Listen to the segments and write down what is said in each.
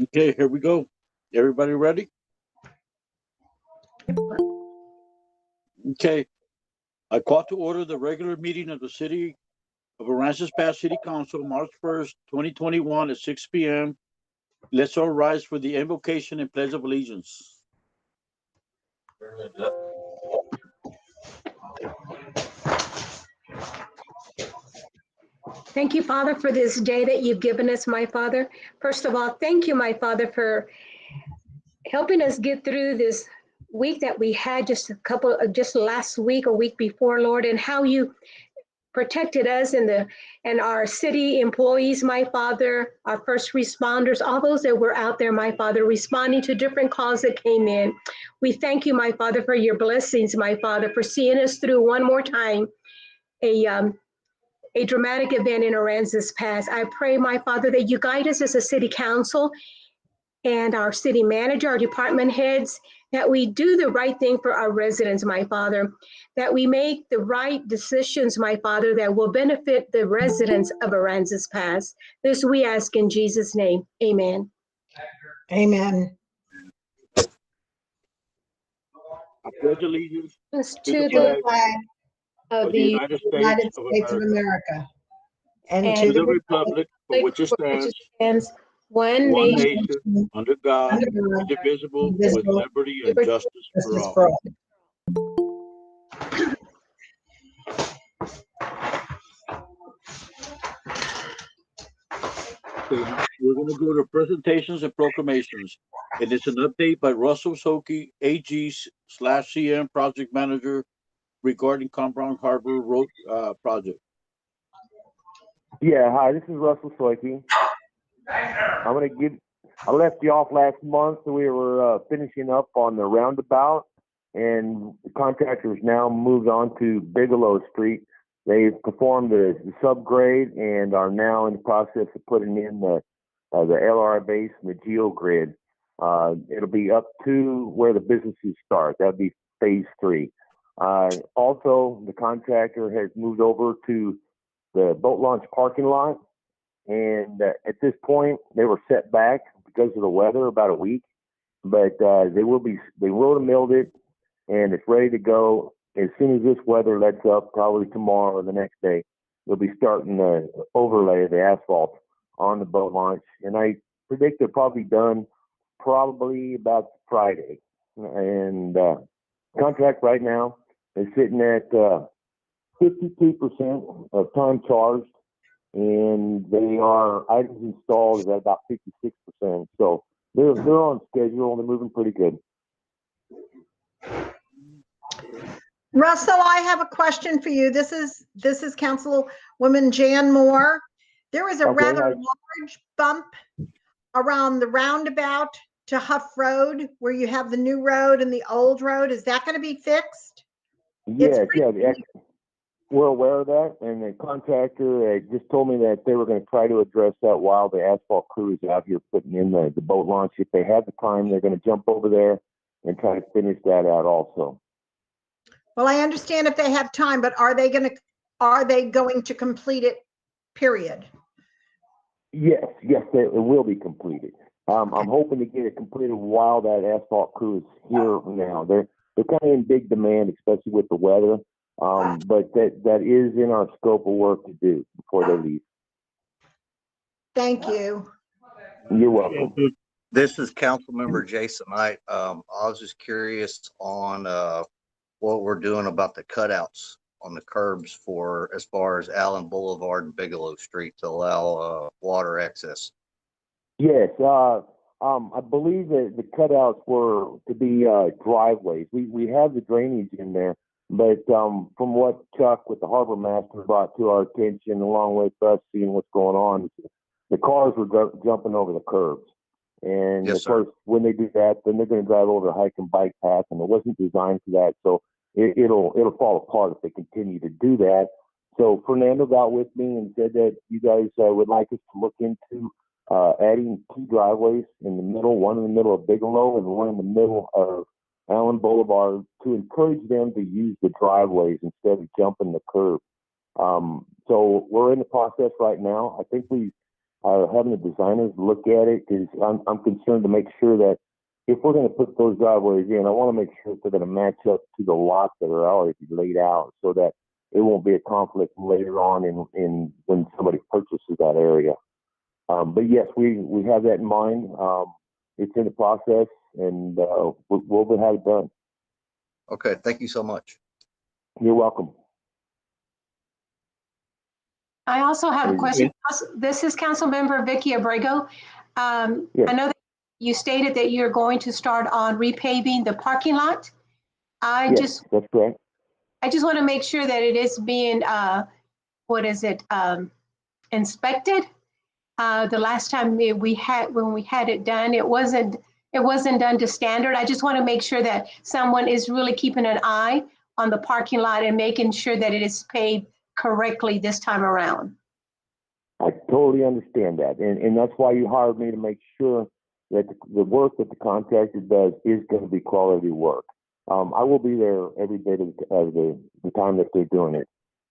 Okay, here we go. Everybody ready? Okay. I call to order the regular meeting of the City of Aransas Pass City Council, March 1st, 2021 at 6 p.m. Let's all rise for the invocation and pledge of allegiance. Thank you, Father, for this day that you've given us, my Father. First of all, thank you, my Father, for helping us get through this week that we had just last week or week before, Lord, and how you protected us and our city employees, my Father, our first responders, all those that were out there, my Father, responding to different calls that came in. We thank you, my Father, for your blessings, my Father, for seeing us through one more time a dramatic event in Aransas Pass. I pray, my Father, that you guide us as a city council and our city manager, our department heads, that we do the right thing for our residents, my Father, that we make the right decisions, my Father, that will benefit the residents of Aransas Pass. This we ask in Jesus' name. Amen. Amen. I pledge allegiance To the Flag of of the United United States of States of America, America and and to to the the republic for which it stands, one one nation. nation, under God, under God, indivisible, with indivisible, liberty and justice for justice all. for all. Okay, we're going to go to presentations and proclamations. And it's an update by Russell Soki, AG/CM Project Manager regarding Compound Harbor Road project. Yeah, hi, this is Russell Soiki. I left you off last month. We were finishing up on the roundabout, and the contractors now moved on to Bigelow Street. They've performed the subgrade and are now in the process of putting in the LR base and the geogrid. It'll be up to where the businesses start. That'll be phase 3. Also, the contractor has moved over to the boat launch parking lot, and at this point they were set back because of the weather about a week, but they road and milled it, and it's ready to go as soon as this weather lets up. Probably tomorrow or the next day they'll be starting the overlay of the asphalt on the boat launch, and I predict they're probably done probably about Friday. And contract right now is sitting at 52% of time charged, and they are items installed is at about 56%. So they're on schedule. They're moving pretty good. Russell, I have a question for you. This is Councilwoman Jan Moore. There is a rather large bump around the roundabout to Huff Road where you have the new road and the old road. Is that going to be fixed? Yes, we're aware of that, and the contractor just told me that they were going to try to address that while the asphalt crew is out here putting in the boat launch. If they have the time, they're going to jump over there and try to finish that out also. Well, I understand if they have time, but are they going to complete it, period? Yes, it will be completed. I'm hoping to get it completed while that asphalt crew is here now. They're kind of in big demand, especially with the weather. But that is in our scope of work to do before they leave. Thank you. You're welcome. This is Councilmember Jason Knight. I was just curious on what we're doing about the cutouts on the curbs for as far as Allen Boulevard and Bigelow Street to allow water access. Yes, I believe that the cutouts were to be driveways. We have the drainage in there, but from what Chuck with the harbor master brought to our attention, along with us seeing what's going on, the cars were jumping over the curbs. And yes, of course, when they do that, then they're going to drive over the hike and bike path, and it wasn't designed for that. So it'll fall apart if they continue to do that. So Fernando got with me and said that you guys would like us to look into adding 2 driveways in the middle, one in the middle of Bigelow and one in the middle of Allen Boulevard, to encourage them to use the driveways instead of jumping the curb. So we're in the process right now. I think we having the designers look at it, because I'm concerned to make sure that if we're going to put those driveways in, I want to make sure that they're going to match up to the lots that are already laid out, so that it won't be a conflict later on in when somebody purchases that area. But yes, we have that in mind. It's in the process, and we'll have it done. Okay, thank you so much. You're welcome. I also have a Yes. question. This is Councilmember Vicky Abrego. Yes. I know that you stated that you're going to start on repaving the parking lot. Yes, that's correct. I just want to make sure that it is being, inspected. The last time when we had it done, it wasn't done to standard. I just want to make sure that someone is really keeping an eye on the parking lot and making sure that it is paved correctly this time around. I totally understand that. And that's why you hired me, to make sure that the work that the contractor does is going to be quality work. I will be there every day of the time that they're doing it.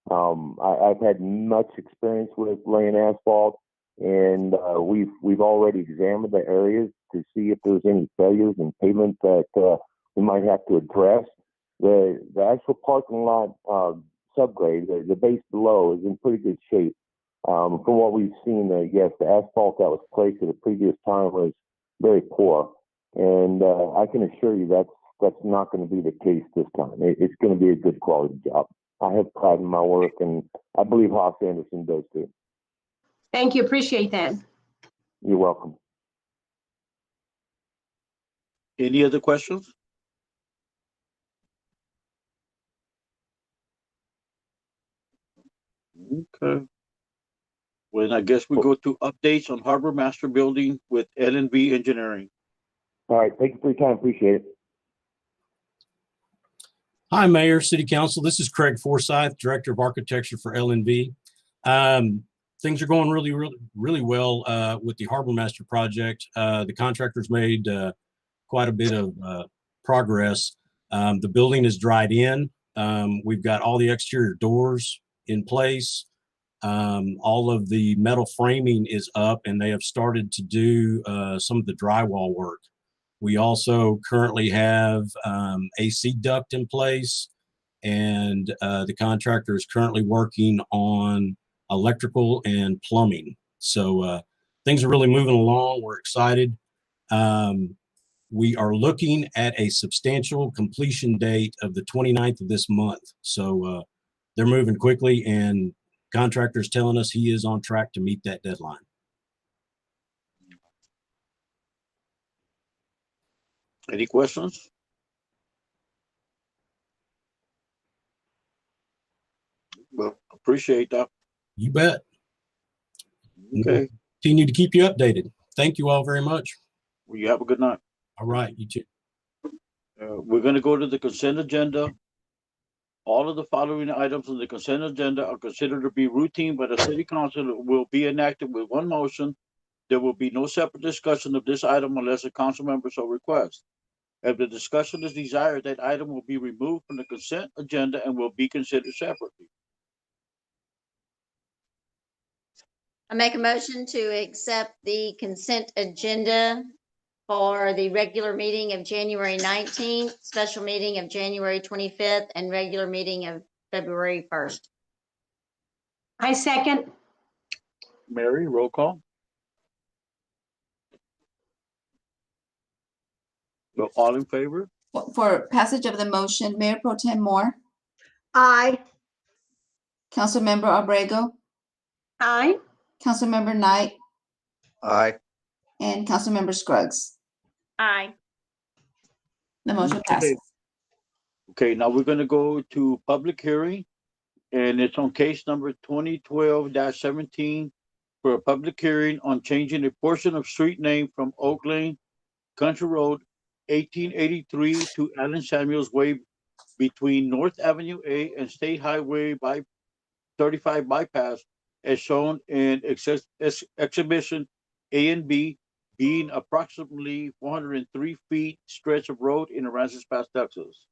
I've had much experience with laying asphalt, and we've already examined the areas to see if there's any failures in pavement that we might have to address. The actual parking lot subgrade, the base below, is in pretty good shape. From what we've seen, yes, the asphalt that was placed at a previous time was very poor, and I can assure you that's not going to be the case this time. It's going to be a good quality job. I have pride in my work, and I believe Haas Anderson does too. Thank you. Appreciate that. You're welcome. Any other questions? Okay. Well, I guess we go to updates on Harbor Master Building with L&B Engineering. All right. Thank you for your time. Appreciate it. Hi, Mayor, City Council. This is Craig Forsyth, Director of Architecture for L&B. Things are going really well with the Harbor Master project. The contractors made quite a bit of progress. The building is dried in. We've got all the exterior doors in place. All of the metal framing is up, and they have started to do some of the drywall work. We also currently have AC duct in place, and the contractor is currently working on electrical and plumbing. So things are really moving along. We're excited. We are looking at a substantial completion date of the 29th of this month. So they're moving quickly, and contractor's telling us he is on track to meet that deadline. Any questions? Well, appreciate that. You bet. Okay. Continue to keep you updated. Thank you all very much. Well, you have a good night. All right, you too. We're going to go to the consent agenda. All of the following items on the consent agenda are considered to be routine by the City Council and will be enacted with one motion. There will be no separate discussion of this item unless a council member so requests. If the discussion is desired, that item will be removed from the consent agenda and will be considered separately. I make a motion to accept the consent agenda for the regular meeting of January 19th, special meeting of January 25th, and regular meeting of February 1st. I second. Mary, roll call. So all in favor? For passage of the motion, Mayor Pro Tem Moore, Aye. Councilmember Abrego, Aye. Councilmember Knight, Aye. and Councilmember Scruggs. Aye. The motion passes. Okay, now we're going to go to public hearing, and it's on case number 2012-17 for a public hearing on changing a portion of street name from Oak Lane Country Road 1883 to Allen Samuels Way between North Avenue A and State Highway by 35 bypass, as shown in exhibition A and B, being approximately 403 feet stretch of road in Aransas, Texas.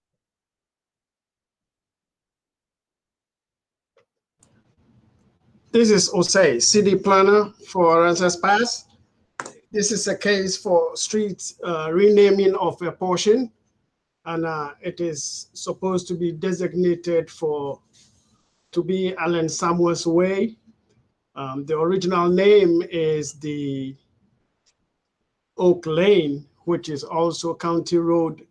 This is Jose, city planner for Aransas Pass. This is a case for street renaming of a portion, and it is supposed to be designated to be Allen Samuels Way. The original name is the Oak Lane, which is also County Road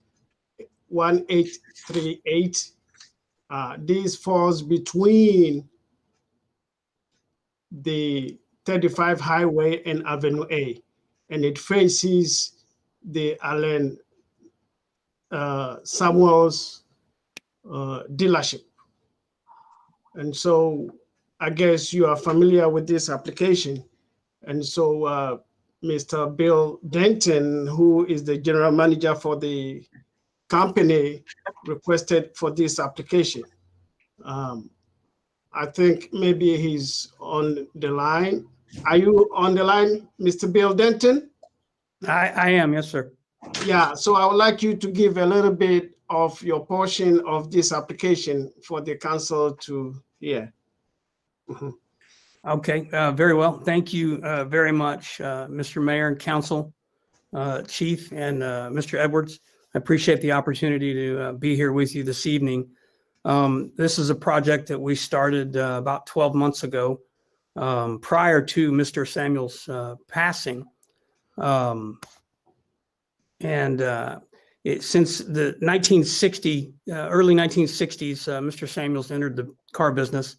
1838. This falls between the 35 Highway and Avenue A, and it faces the Allen Samuels dealership. And so I guess you are familiar with this application. And so Mr. Bill Denton, who is the general manager for the company, requested for this application. I think maybe he's on the line. Are you on the line, Mr. Bill Denton? I am, yes, sir. Yeah, so I would like you to give a little bit of your portion of this application for the council to hear. Mhm. Okay, very well. Thank you very much, Mr. Mayor and Council, Chief, and Mr. Edwards. I appreciate the opportunity to be here with you this evening. This is a project that we started about 12 months ago, prior to Mr. Samuel's passing. Since the early 1960s, Mr. Samuels entered the car business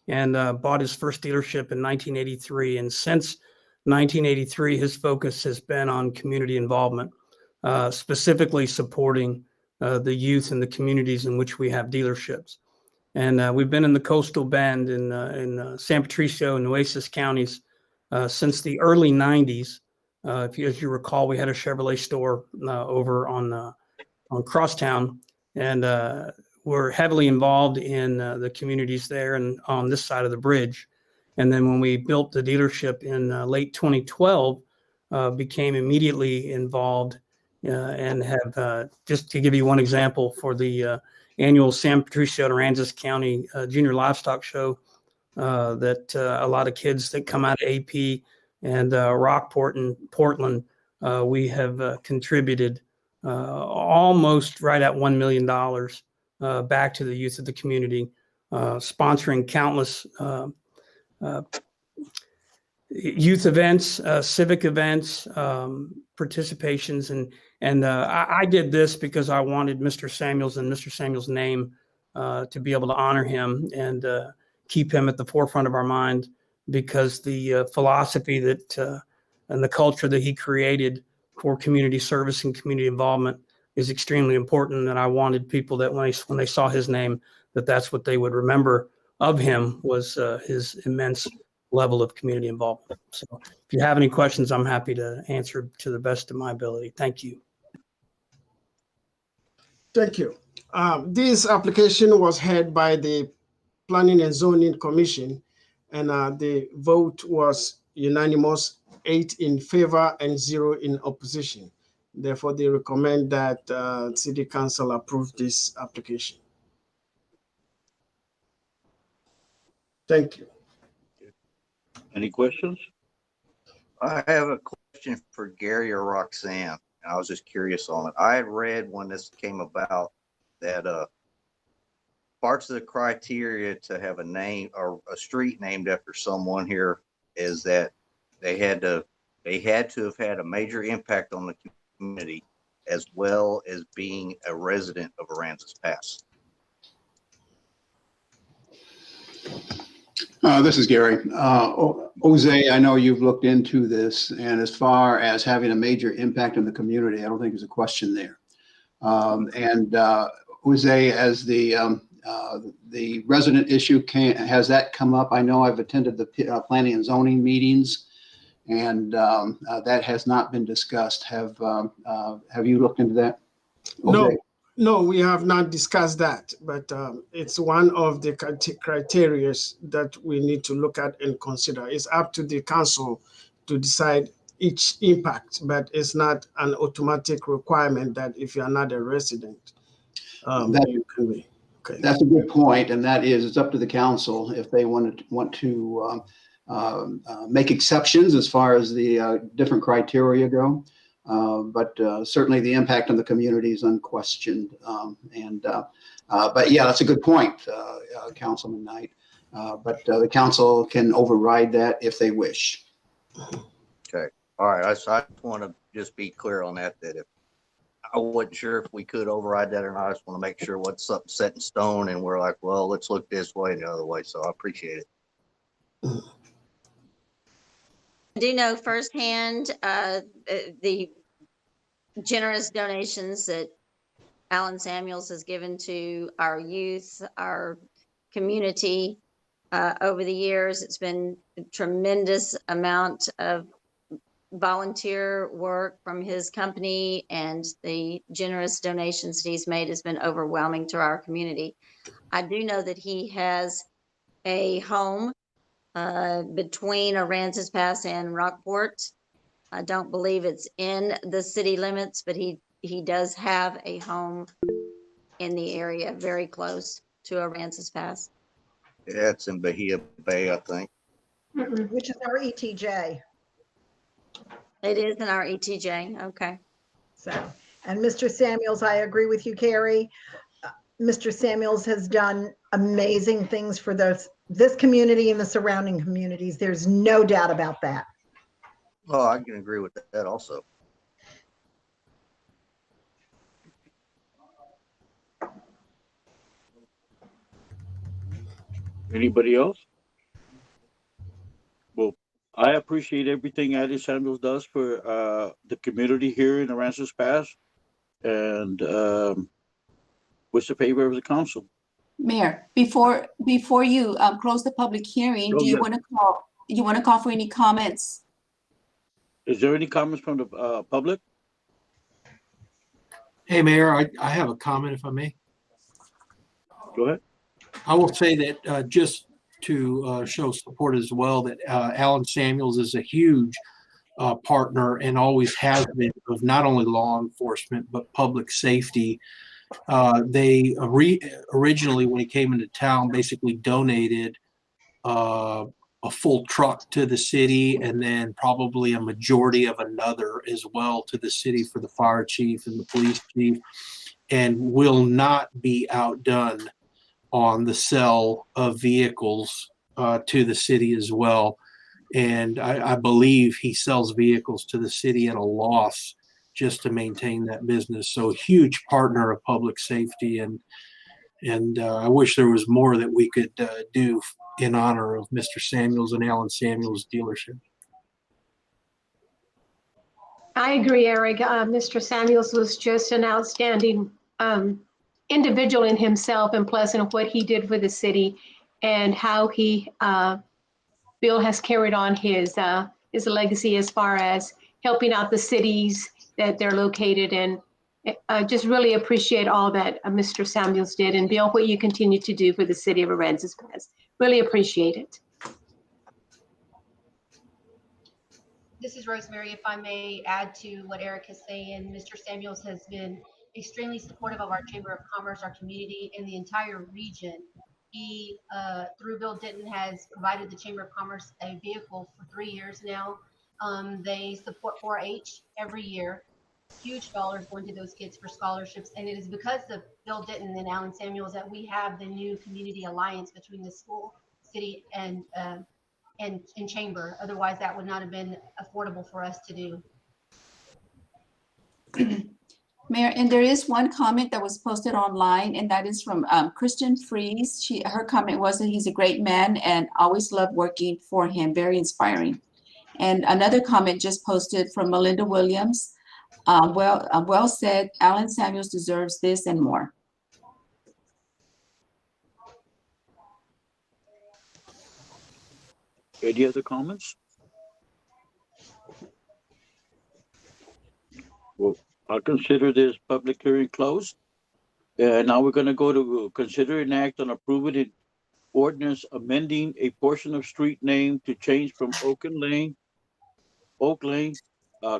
and bought his first dealership in 1983. And since 1983, his focus has been on community involvement, specifically supporting the youth and the communities in which we have dealerships. And we've been in the coastal bend in San Patricio and Nueces counties since the early 90s. As you recall, we had a Chevrolet store over on Crosstown, and we're heavily involved in the communities there and on this side of the bridge. And then when we built the dealership in late 2012, became immediately involved and have, just to give you one example, for the annual San Patricio and Aransas County Junior Livestock Show, that a lot of kids that come out of AP and Rockport and Portland, we have contributed almost right at $1 million back to the youth of the community, sponsoring countless youth events, civic events, participations. And I did this because I wanted Mr. Samuels and Mr. Samuels' name to be able to honor him and keep him at the forefront of our mind, because the philosophy that and the culture that he created for community service and community involvement is extremely important. And I wanted people that when they saw his name, that's what they would remember of him, was his immense level of community involvement. So if you have any questions, I'm happy to answer to the best of my ability. Thank you. Thank you. This application was heard by the Planning and Zoning Commission, and the vote was unanimous, 8 in favor and 0 in opposition. Therefore, they recommend that City Council approve this application. Thank you. Any questions? I have a question for Gary or Roxanne. I was just curious on it. I had read when this came about that parts of the criteria to have a name or a street named after someone here is that they had to have had a major impact on the community, as well as being a resident of Aransas Pass. This is Gary. Jose, I know you've looked into this, and as far as having a major impact on the community, I don't think there's a question there. Jose, as the resident issue has that come up? I know I've attended the planning and zoning meetings, and that has not been discussed. Have you looked into that? Jose? No, we have not discussed that, but it's one of the criteria that we need to look at and consider. It's up to the council to decide each impact, but it's not an automatic requirement that if you are not a resident, you can be. Okay. That's a good point, and that is, it's up to the council if they want to make exceptions as far as the different criteria go. But certainly the impact on the community is unquestioned. But yeah, that's a good point, Councilman Knight. But the council can override that if they wish. Okay. All right. I just want to just be clear on that, that if I wasn't sure if we could override that or not. I just want to make sure what's something set in stone and we're like, well, let's look this way and the other way. So I appreciate it. I do know firsthand the generous donations that Alan Samuels has given to our youth, our community over the years. It's been a tremendous amount of volunteer work from his company, and the generous donations that he's made has been overwhelming to our community. I do know that he has a home between Aransas Pass and Rockport. I don't believe it's in the city limits, but he does have a home in the area very close to Aransas Pass. Yeah, it's in Bahia Bay, I think. Which is our ETJ. It is in our ETJ. Okay. So, and Mr. Samuels, I agree with you, Carrie. Mr. Samuels has done amazing things for this community and the surrounding communities. There's no doubt about that. Oh, I can agree with that also. Anybody else? Well, I appreciate everything Addie Samuels does for the community here in Aransas Pass, and what's the favor of the council? Mayor, before you close the public hearing, Oh, do you yes. want to call for any comments? Is there any comments from the public? Hey, Mayor, I have a comment if I may. Go ahead. I will say that just to show support as well, that Alan Samuels is a huge partner and always has been of not only law enforcement, but public safety. They originally, when he came into town, basically donated a full truck to the city, and then probably a majority of another as well to the city for the fire chief and the police chief, and will not be outdone on the sale of vehicles to the city as well. And I believe he sells vehicles to the city at a loss just to maintain that business. So huge partner of public safety, and I wish there was more that we could do in honor of Mr. Samuels and Alan Samuels dealership. I agree, Eric. Mr. Samuels was just an outstanding individual in himself, and plus in what he did for the city and how Bill has carried on his legacy as far as helping out the cities that they're located in. I just really appreciate all that Mr. Samuels did, and Bill, what you continue to do for the city of Aransas Pass. Really appreciate it. This is Rosemary. If I may add to what Eric is saying, Mr. Samuels has been extremely supportive of our Chamber of Commerce, our community, and the entire region. He, through Bill Denton, has provided the Chamber of Commerce a vehicle for 3 years now. They support 4-H every year. Huge dollars going to those kids for scholarships, and it is because of Bill Denton and Alan Samuels that we have the new community alliance between the school, city, and chamber. Otherwise, that would not have been affordable for us to do. Mayor, and there is one comment that was posted online, and that is from Kristen Fries. Her comment was that he's a great man and always loved working for him. Very inspiring. And another comment just posted from Melinda Williams. Well said. Alan Samuels deserves this and more. Any other comments? Well, I'll consider this public hearing closed. Now we're going to go to consider an act on approving an ordinance amending a portion of street name to change from Oak Lane,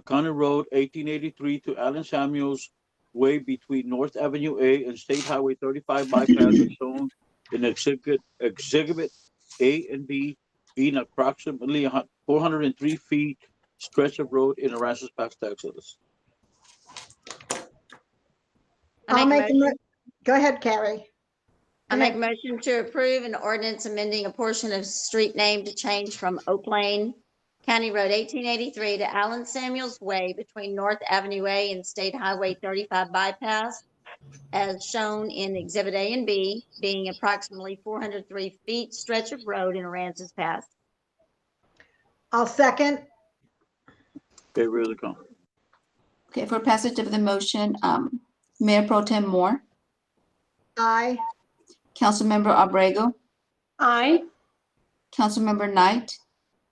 County Road 1883 to Alan Samuels Way between North Avenue A and State Highway 35 bypass is shown in exhibit A and B, being approximately 403 feet stretch of road in Aransas Pass, Texas. I make a motion. Go ahead, Carrie. I make a motion to approve an ordinance amending a portion of street name to change from Oak Lane, County Road 1883 to Allen Samuels Way between North Avenue A and State Highway 35 bypass, as shown in Exhibit A and B, being approximately 403 feet stretch of road in Aransas Pass. I'll second. Okay, really come. Okay, for passage of the motion, Mayor Pro Tem Moore, Aye. Councilmember Abrego, Aye. Councilmember Knight,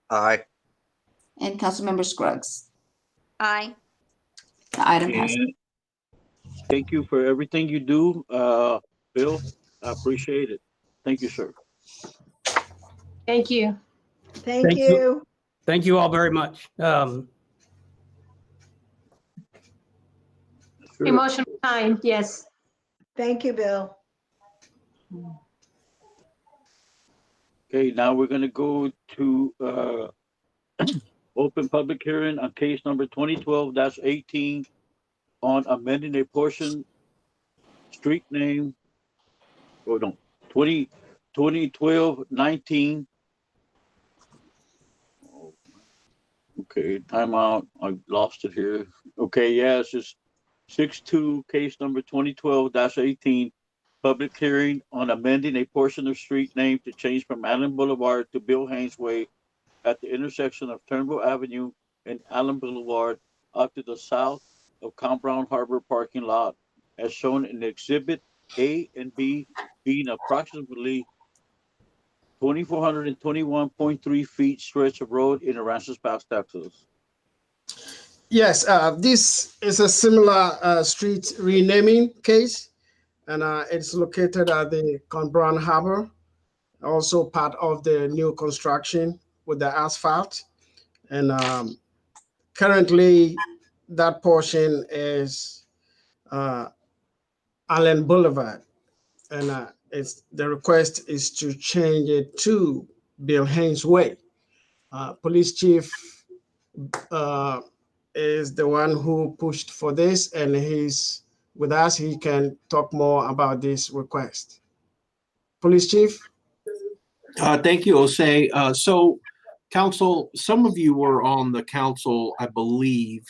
Aye. and Councilmember Scruggs. Aye. The item passes. And thank you for everything you do, Bill. I appreciate it. Thank you, sir. Thank you. Thank Thank you. Thank you all very much. Sure. Emotional time, yes. Thank you, Bill. Okay, now we're gonna go to open public hearing on case number 2012-18 on amending a portion street name. Oh, no, 2012-19. Okay, timeout. I lost it here. Okay, yeah, it's just 6-2, case number 2012-18. Public hearing on amending a portion of street name to change from Allen Boulevard to Bill Haynes Way at the intersection of Turnbull Avenue and Allen Boulevard up to the south of Camp Brown Harbor parking lot, as shown in Exhibit A and B, being approximately 2,421.3 feet stretch of road in Aransas Pass, Texas. Yes, this is a similar street renaming case, and it's located at the Camp Brown Harbor, also part of the new construction with the asphalt. And currently, that portion is Allen Boulevard, and the request is to change it to Bill Haynes Way. Police Chief is the one who pushed for this, and he's with us. He can talk more about this request. Police Chief? Thank you, Jose. So, council, some of you were on the council, I believe,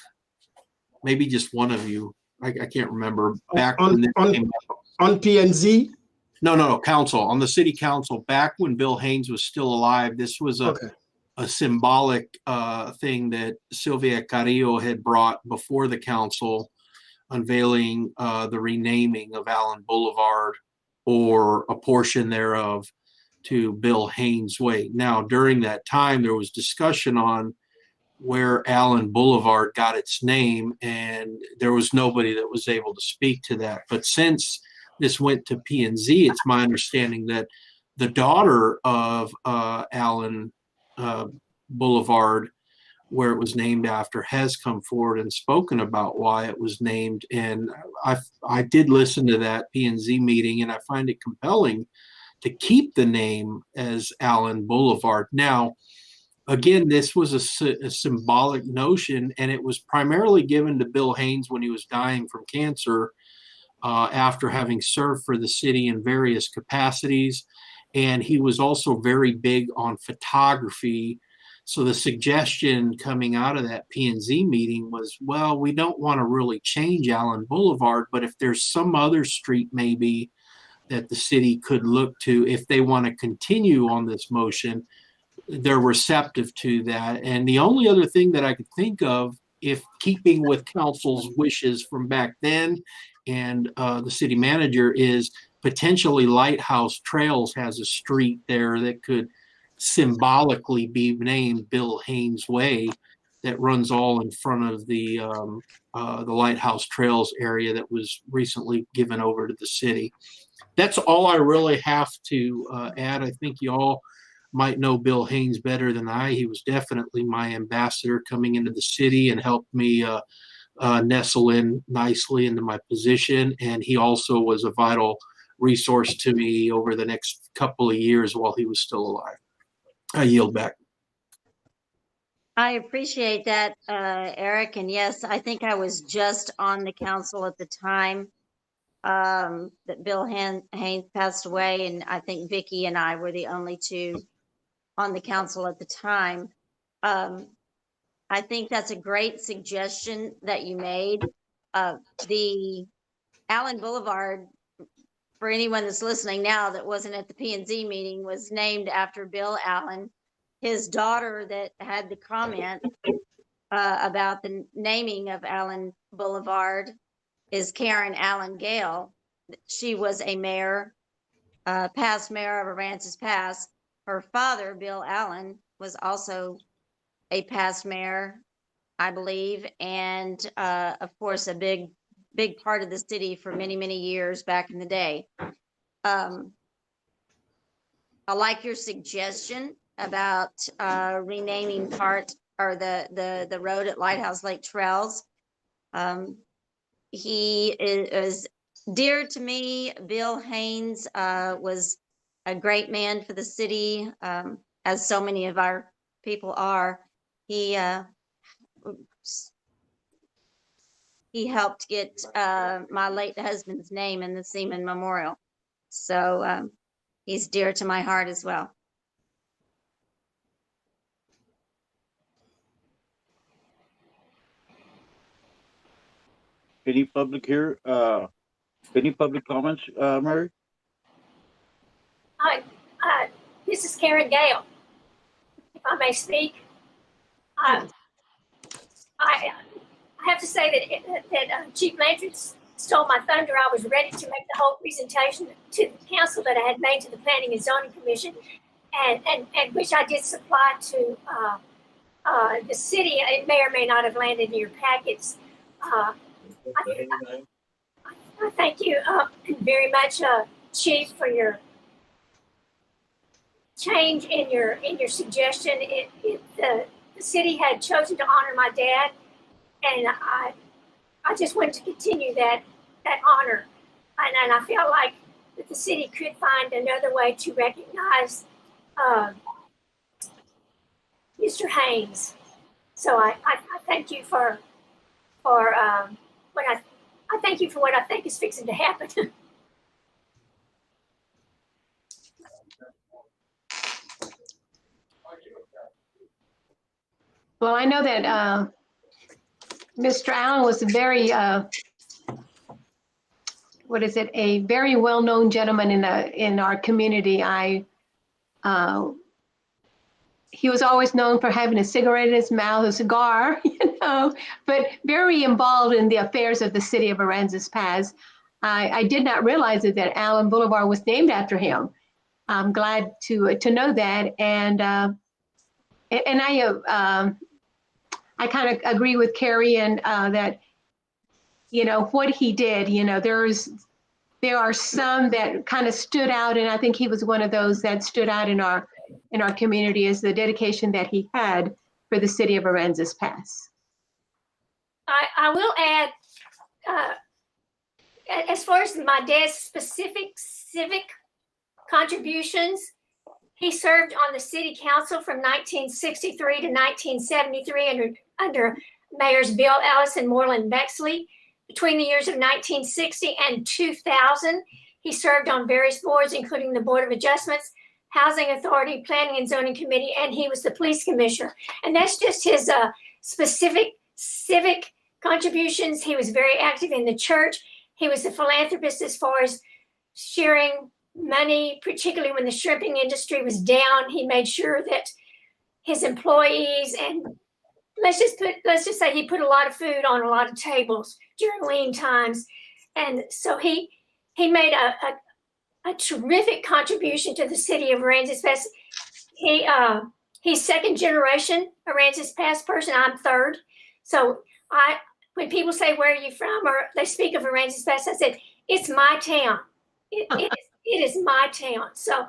maybe just one of you. I can't remember. Back when this came up. On PNZ? No, council, on the city council, back when Bill Haynes was still alive. This was a symbolic thing that Sylvia Carrillo had brought before the council, unveiling the renaming of Allen Boulevard or a portion thereof to Bill Haynes Way. Now, during that time, there was discussion on where Allen Boulevard got its name, and there was nobody that was able to speak to that. But since this went to P&Z, it's my understanding that the daughter of Allen Boulevard, where it was named after, has come forward and spoken about why it was named. And I did listen to that P&Z meeting, and I find it compelling to keep the name as Allen Boulevard. Now, again, this was a symbolic notion, and it was primarily given to Bill Haynes when he was dying from cancer after having served for the city in various capacities. And he was also very big on photography. So the suggestion coming out of that P&Z meeting was, well, we don't want to really change Allen Boulevard, but if there's some other street maybe that the city could look to, if they want to continue on this motion, they're receptive to that. And the only other thing that I could think of, if keeping with council's wishes from back then and the city manager, is potentially Lighthouse Trails has a street there that could symbolically be named Bill Haynes Way, that runs all in front of the Lighthouse Trails area that was recently given over to the city. That's all I really have to add. I think you all might know Bill Haynes better than I. He was definitely my ambassador coming into the city and helped me nestle in nicely into my position. And he also was a vital resource to me over the next couple of years while he was still alive. I yield back. I appreciate that, Eric. And yes, I think I was just on the council at the time that Bill Haynes passed away. And I think Vicki and I were the only two on the council at the time. I think that's a great suggestion that you made. The Allen Boulevard, for anyone that's listening now that wasn't at the P&Z meeting, was named after Bill Allen. His daughter that had the comment about the naming of Allen Boulevard is Karen Allen Gale. She was a mayor, past mayor of Aransas Pass. Her father, Bill Allen, was also a past mayor, I believe, and of course, a big part of the city for many, many years back in the day. I like your suggestion about renaming part or the road at Lighthouse Lake Trails. He is dear to me. Bill Haynes was a great man for the city, as so many of our people are. He helped get my late husband's name in the Seaman Memorial. So he's dear to my heart as well. Any public here? Any public comments, Mary? Hi, this is Karen Gale. If I may speak, I have to say that Chief Matrix stole my thunder. I was ready to make the whole presentation to the council that I had made to the Planning and Zoning Commission, and which I did supply to the city. It may or may not have landed in your packets. I thank you very much, Chief, for your change in your suggestion. The city had chosen to honor my dad, and I just want to continue that honor, and I feel like that the city could find another way to recognize Mr. Haynes. So I thank you for what I thank you for what I think is fixing to happen. Well, I know that Mr. Allen was a very, a very well-known gentleman in our community. He was always known for having a cigarette in his mouth, a cigar, but very involved in the affairs of the city of Aransas Pass. I did not realize that Allen Boulevard was named after him. I'm glad to know that, and I kind of agree with Carrie and that what he did. There are some that kind of stood out, and I think he was one of those that stood out in our community as the dedication that he had for the city of Aransas Pass. I will add, as far as my dad's specific civic contributions, he served on the city council from 1963 to 1973 under mayors Bill Ellis and Moreland Bexley. Between the years of 1960 and 2000, he served on various boards, including the Board of Adjustments, Housing Authority, Planning and Zoning Committee, and he was the police commissioner. And that's just his specific civic contributions. He was very active in the church. He was a philanthropist as far as sharing money, particularly when the shrimping industry was down. He made sure that his employees, and let's just say he put a lot of food on a lot of tables during lean times. And so he made a terrific contribution to the city of Aransas Pass. He's second generation Aransas Pass person. I'm third. So when people say, where are you from? Or they speak of Aransas Pass, I said, it's my town. It is my town. So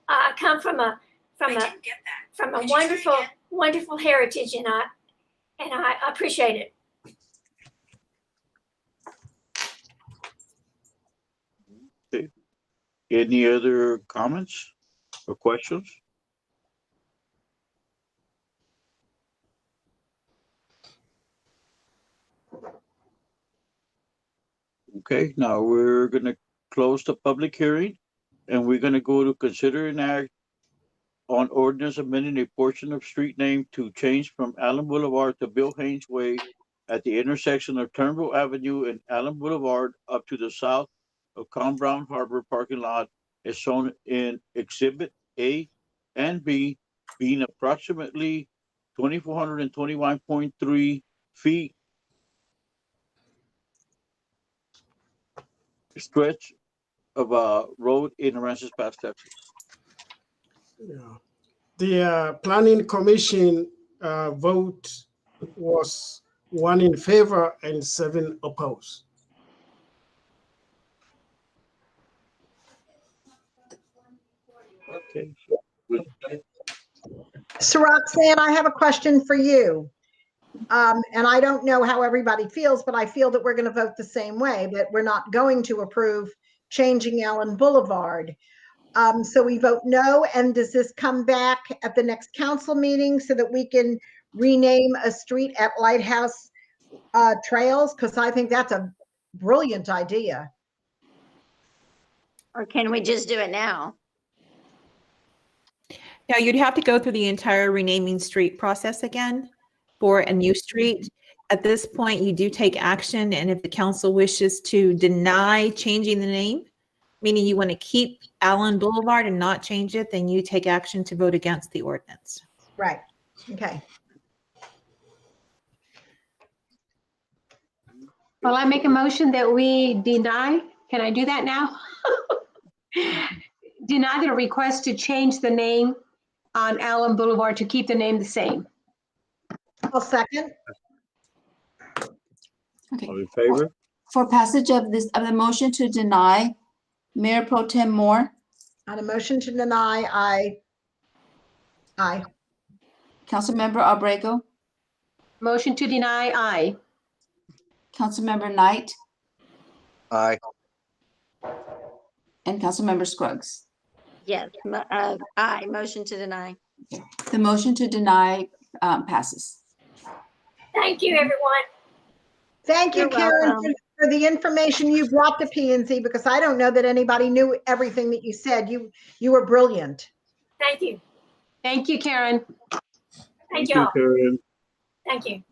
I come from a wonderful heritage, and I appreciate it. Any other comments or questions? Okay, now we're gonna close the public hearing and we're gonna go to consider an act on ordinance amending a portion of street name to change from Allen Boulevard to Bill Haynes Way at the intersection of Turnbull Avenue and Allen Boulevard up to the south of Con Brown Harbor parking lot as shown in Exhibit A and B, being approximately 2,421.3 feet stretch of a road in Aransas Pass, Texas. Yeah. The planning commission vote was 1 in favor and 7 opposed. Okay. So Roxanne, I have a question for you. And I don't know how everybody feels, but I feel that we're going to vote the same way, that we're not going to approve changing Allen Boulevard. So we vote no. And does this come back at the next council meeting so that we can rename a street at Lighthouse Trails? Because I think that's a brilliant idea. Or can we just do it now? Now, you'd have to go through the entire renaming street process again for a new street. At this point, you do take action, and if the council wishes to deny changing the name, meaning you want to keep Allen Boulevard and not change it, then you take action to vote against the ordinance. Right. Okay. Well, I make a motion that we deny. Can I do that now? Deny the request to change the name on Allen Boulevard to keep the name the same. I'll second. Okay. All in favor? For passage of the motion to deny, Mayor Pro Tem Moore, On a motion to deny, aye. Councilmember Abrego, Motion to deny, aye. Councilmember Knight, Aye. and Councilmember Scruggs. Yes, aye, motion to deny. The motion to deny passes. Thank you, everyone. Thank you, You're Karen, welcome. for the information you brought to P&Z, because I don't know that anybody knew everything that you said. You were brilliant. Thank you. Thank you, Karen. Thank you, y'all. Karen. Thank you.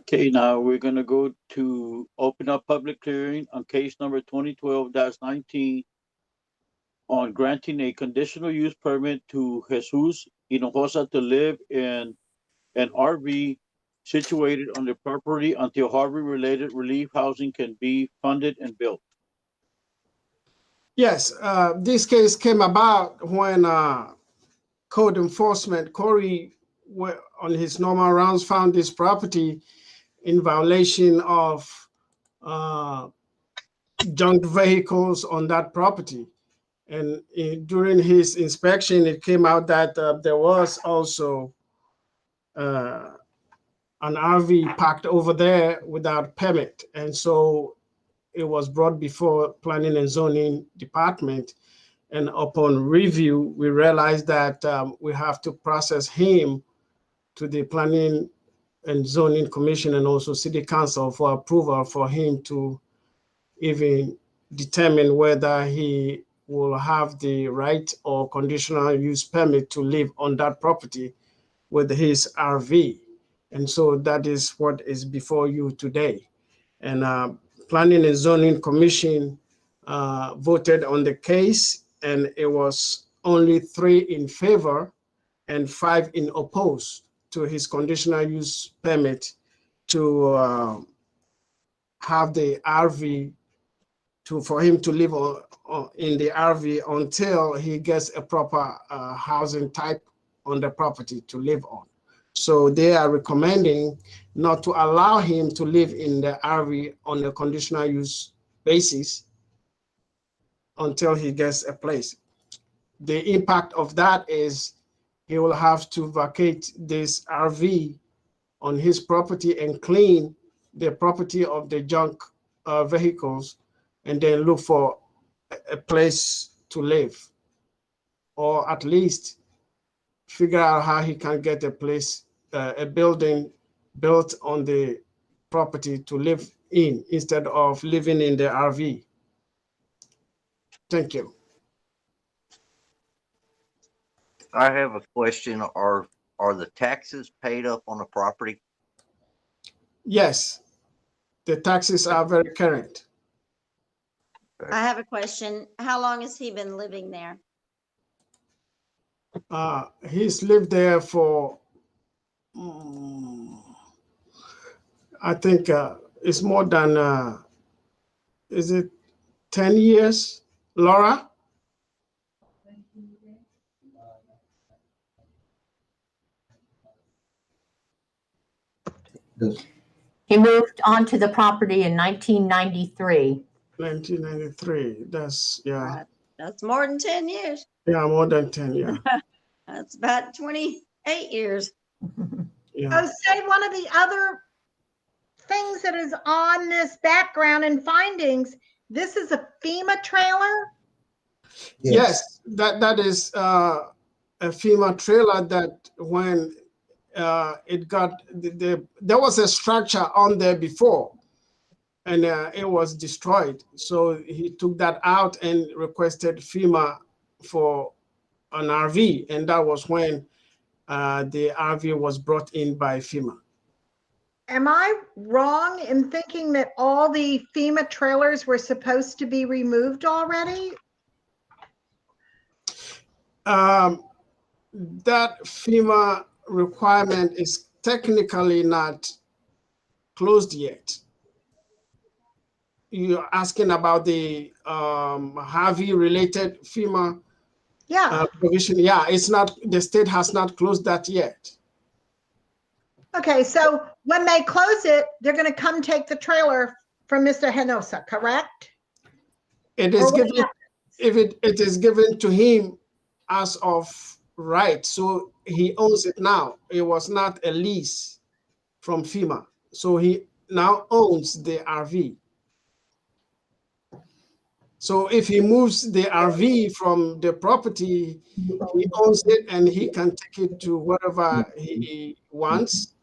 Okay, now we're gonna go to open up public hearing on case number 2012-19 on granting a conditional use permit to Jesus Hinojosa to live in an RV situated on the property until Harvey-related relief housing can be funded and built. Yes, this case came about when code enforcement, Corey, on his normal rounds, found this property in violation of junk vehicles on that property. And during his inspection, it came out that there was also an RV parked over there without permit. And so it was brought before Planning and Zoning Department. And upon review, we realized that we have to process him to the Planning and Zoning Commission and also City Council for approval for him to even determine whether he will have the right or conditional use permit to live on that property with his RV. And so that is what is before you today. And Planning and Zoning Commission voted on the case, and it was only 3 in favor and 5 in opposed to his conditional use permit to have the RV, for him to live in the RV until he gets a proper housing type on the property to live on. So they are recommending not to allow him to live in the RV on a conditional use basis until he gets a place. The impact of that is he will have to vacate this RV on his property and clean the property of the junk vehicles and then look for a place to live, or at least figure out how he can get a place, a building built on the property to live in instead of living in the RV. Thank you. I have a question. Are the taxes paid up on the property? Yes, the taxes are very current. I have a question. How long has he been living there? He's lived there for, I think it's more than, is it 10 years, Laura? He moved onto the property in 1993. 1993, that's, yeah. That's more than 10 years. Yeah, more than 10, yeah. That's about 28 years. Yeah. Say one of the other things that is on this background and findings, this is a FEMA trailer? Yes, that is a FEMA trailer that when it got, there was a structure on there before, and it was destroyed. So he took that out and requested FEMA for an RV, and that was when the RV was brought in by FEMA. Am I wrong in thinking that all the FEMA trailers were supposed to be removed already? That FEMA requirement is technically not closed yet. You're asking about the Harvey related FEMA provision. Yeah, it's not, the state has not closed that yet. Okay, so when they close it, they're going to come take the trailer from Mr. Hinosa, correct? It is given, if it is given to him as of right, so he owns it now. It was not a lease from FEMA, so he now owns the RV. So if he moves the RV from the property, he owns it and he can take it to wherever he wants.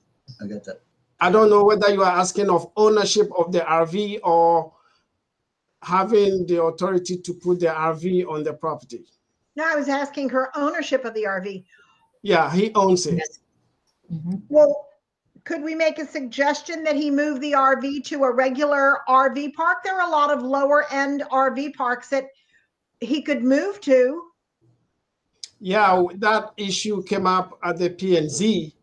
I get that. I don't know whether you are asking of ownership of the RV or having the authority to put the RV on the property. No, I was asking her ownership of the RV. Yeah, he owns it. Well, could we make a suggestion that he move the RV to a regular RV park? There are a lot of lower end RV parks that he could move to. Yeah, that issue came up at the P&Z,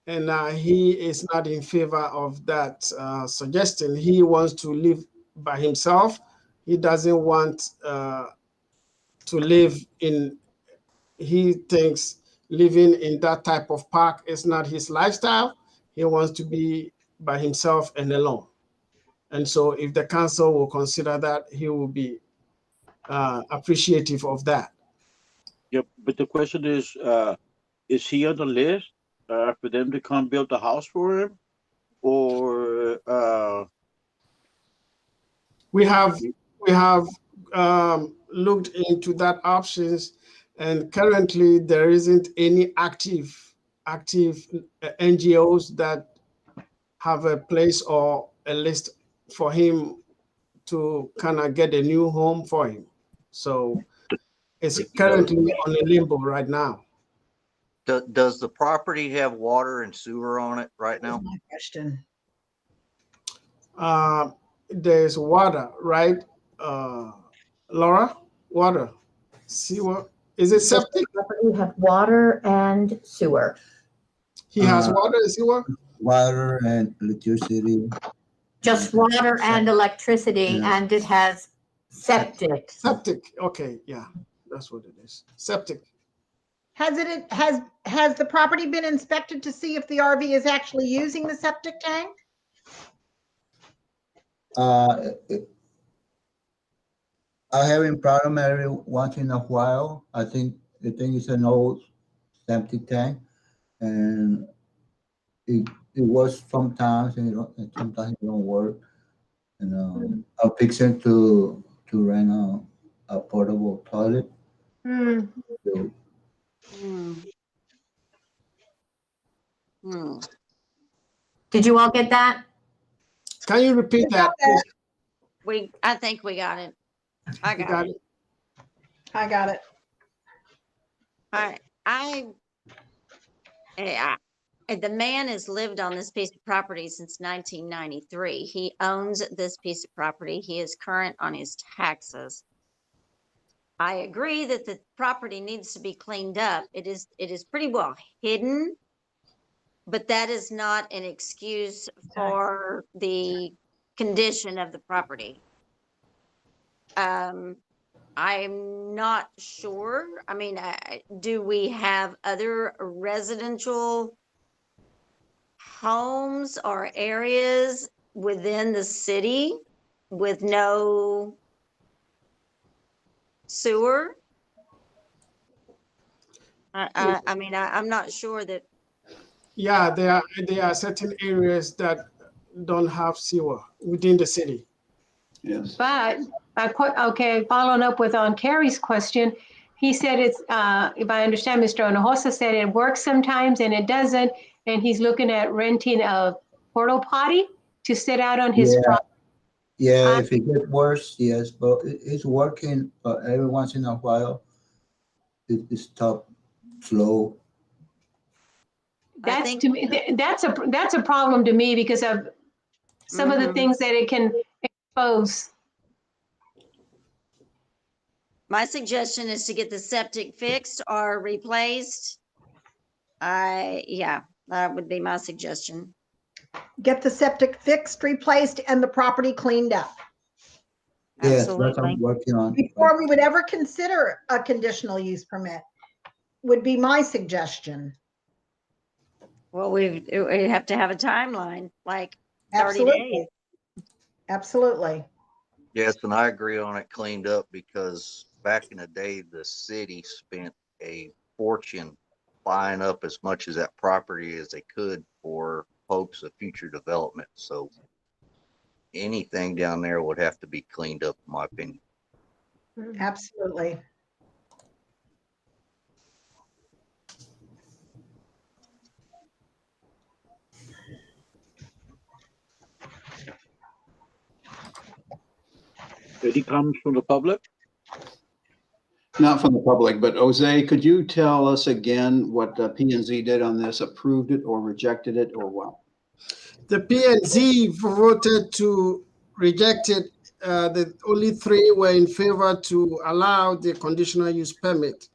and he is not in favor of that suggestion. He wants to live by himself. He doesn't want to live in, he thinks living in that type of park is not his lifestyle. He wants to be by himself and alone. And so if the council will consider that, he will be appreciative of that. Yep, but the question is he on the list for them to come build the house for him? Or we have looked into that options, and currently there isn't any active NGOs that have a place or a list for him to kind of get a new home for him. So it's currently on a limbo right now. Does the property have water and sewer on it right now? My question. There's water, right? Laura, water, sewer. Is it septic? We have water and sewer. He has water and sewer? Water and electricity. Just water and electricity, and it has septic. Septic, okay, yeah, that's what it is. Septic. Has the property been inspected to see if the RV is actually using the septic tank? I having problem every once in a while. I think the thing is an old septic tank, and it works sometimes, and sometimes it don't work. I'm fixing to rent a portable toilet. Mm. So, Did you all get that? Can you repeat that? I think we got it. I You got it. I got it. The man has lived on this piece of property since 1993. He owns this piece of property. He is current on his taxes. I agree that the property needs to be cleaned up. It is pretty well hidden, but that is not an excuse for the condition of the property. I'm not sure. I mean, do we have other residential homes or areas within the city with no sewer? I mean, I'm not sure that. Yeah, there are certain areas that don't have sewer within the city. Yes. But okay, following up with on Carrie's question, he said it's if I understand, Mr. Onojosa said it works sometimes and it doesn't, and he's looking at renting a porta potty to sit out on his property. Yeah, if it gets worse, yes, but it's working. But every once in a while, it stops slow. That's to me. That's a problem to me because of some of the things that it can expose. My suggestion is to get the septic fixed or replaced. Yeah, that would be my suggestion. Get the septic fixed, replaced, and the property cleaned up. Yes, that's what I'm working on. Before we would ever consider a conditional use permit, would be my suggestion. Well, we have to have a timeline, like 30 days. Absolutely. Yes, and I agree on it cleaned up because back in the day, the city spent a fortune buying up as much of that property as they could for hopes of future development. So anything down there would have to be cleaned up, in my opinion. Absolutely. Any comments from the public? Not from the public, but Jose, could you tell us again what P&Z did on this? Approved it or rejected it or what? The P&Z voted to reject it. The only 3 were in favor to allow the conditional use permit,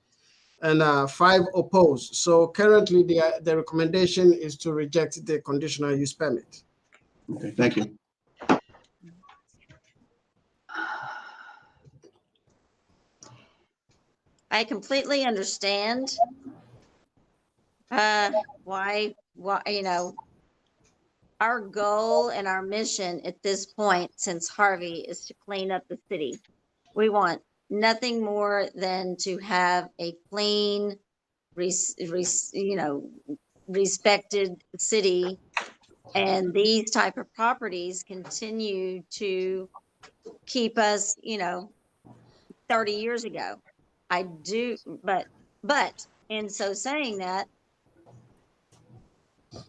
and 5 opposed. So currently, the recommendation is to reject the conditional use permit. Okay, thank you. I completely understand why, our goal and our mission at this point since Harvey is to clean up the city. We want nothing more than to have a clean, respected city, and these type of properties continue to keep us, 30 years ago. I do, but in so saying that,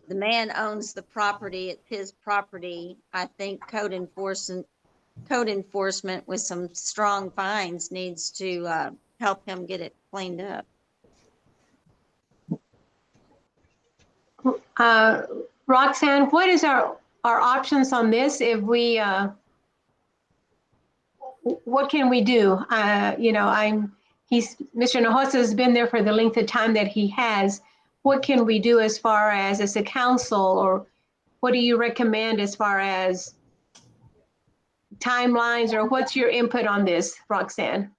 the man owns the property, it's his property. I think code enforcement with some strong fines needs to help him get it cleaned up. Roxanne, what is our options on this? If we, what can we do? Mr. Hinojosa has been there for the length of time that he has. What can we do as far as a council, or what do you recommend as far as timelines, or what's your input on this, Roxanne?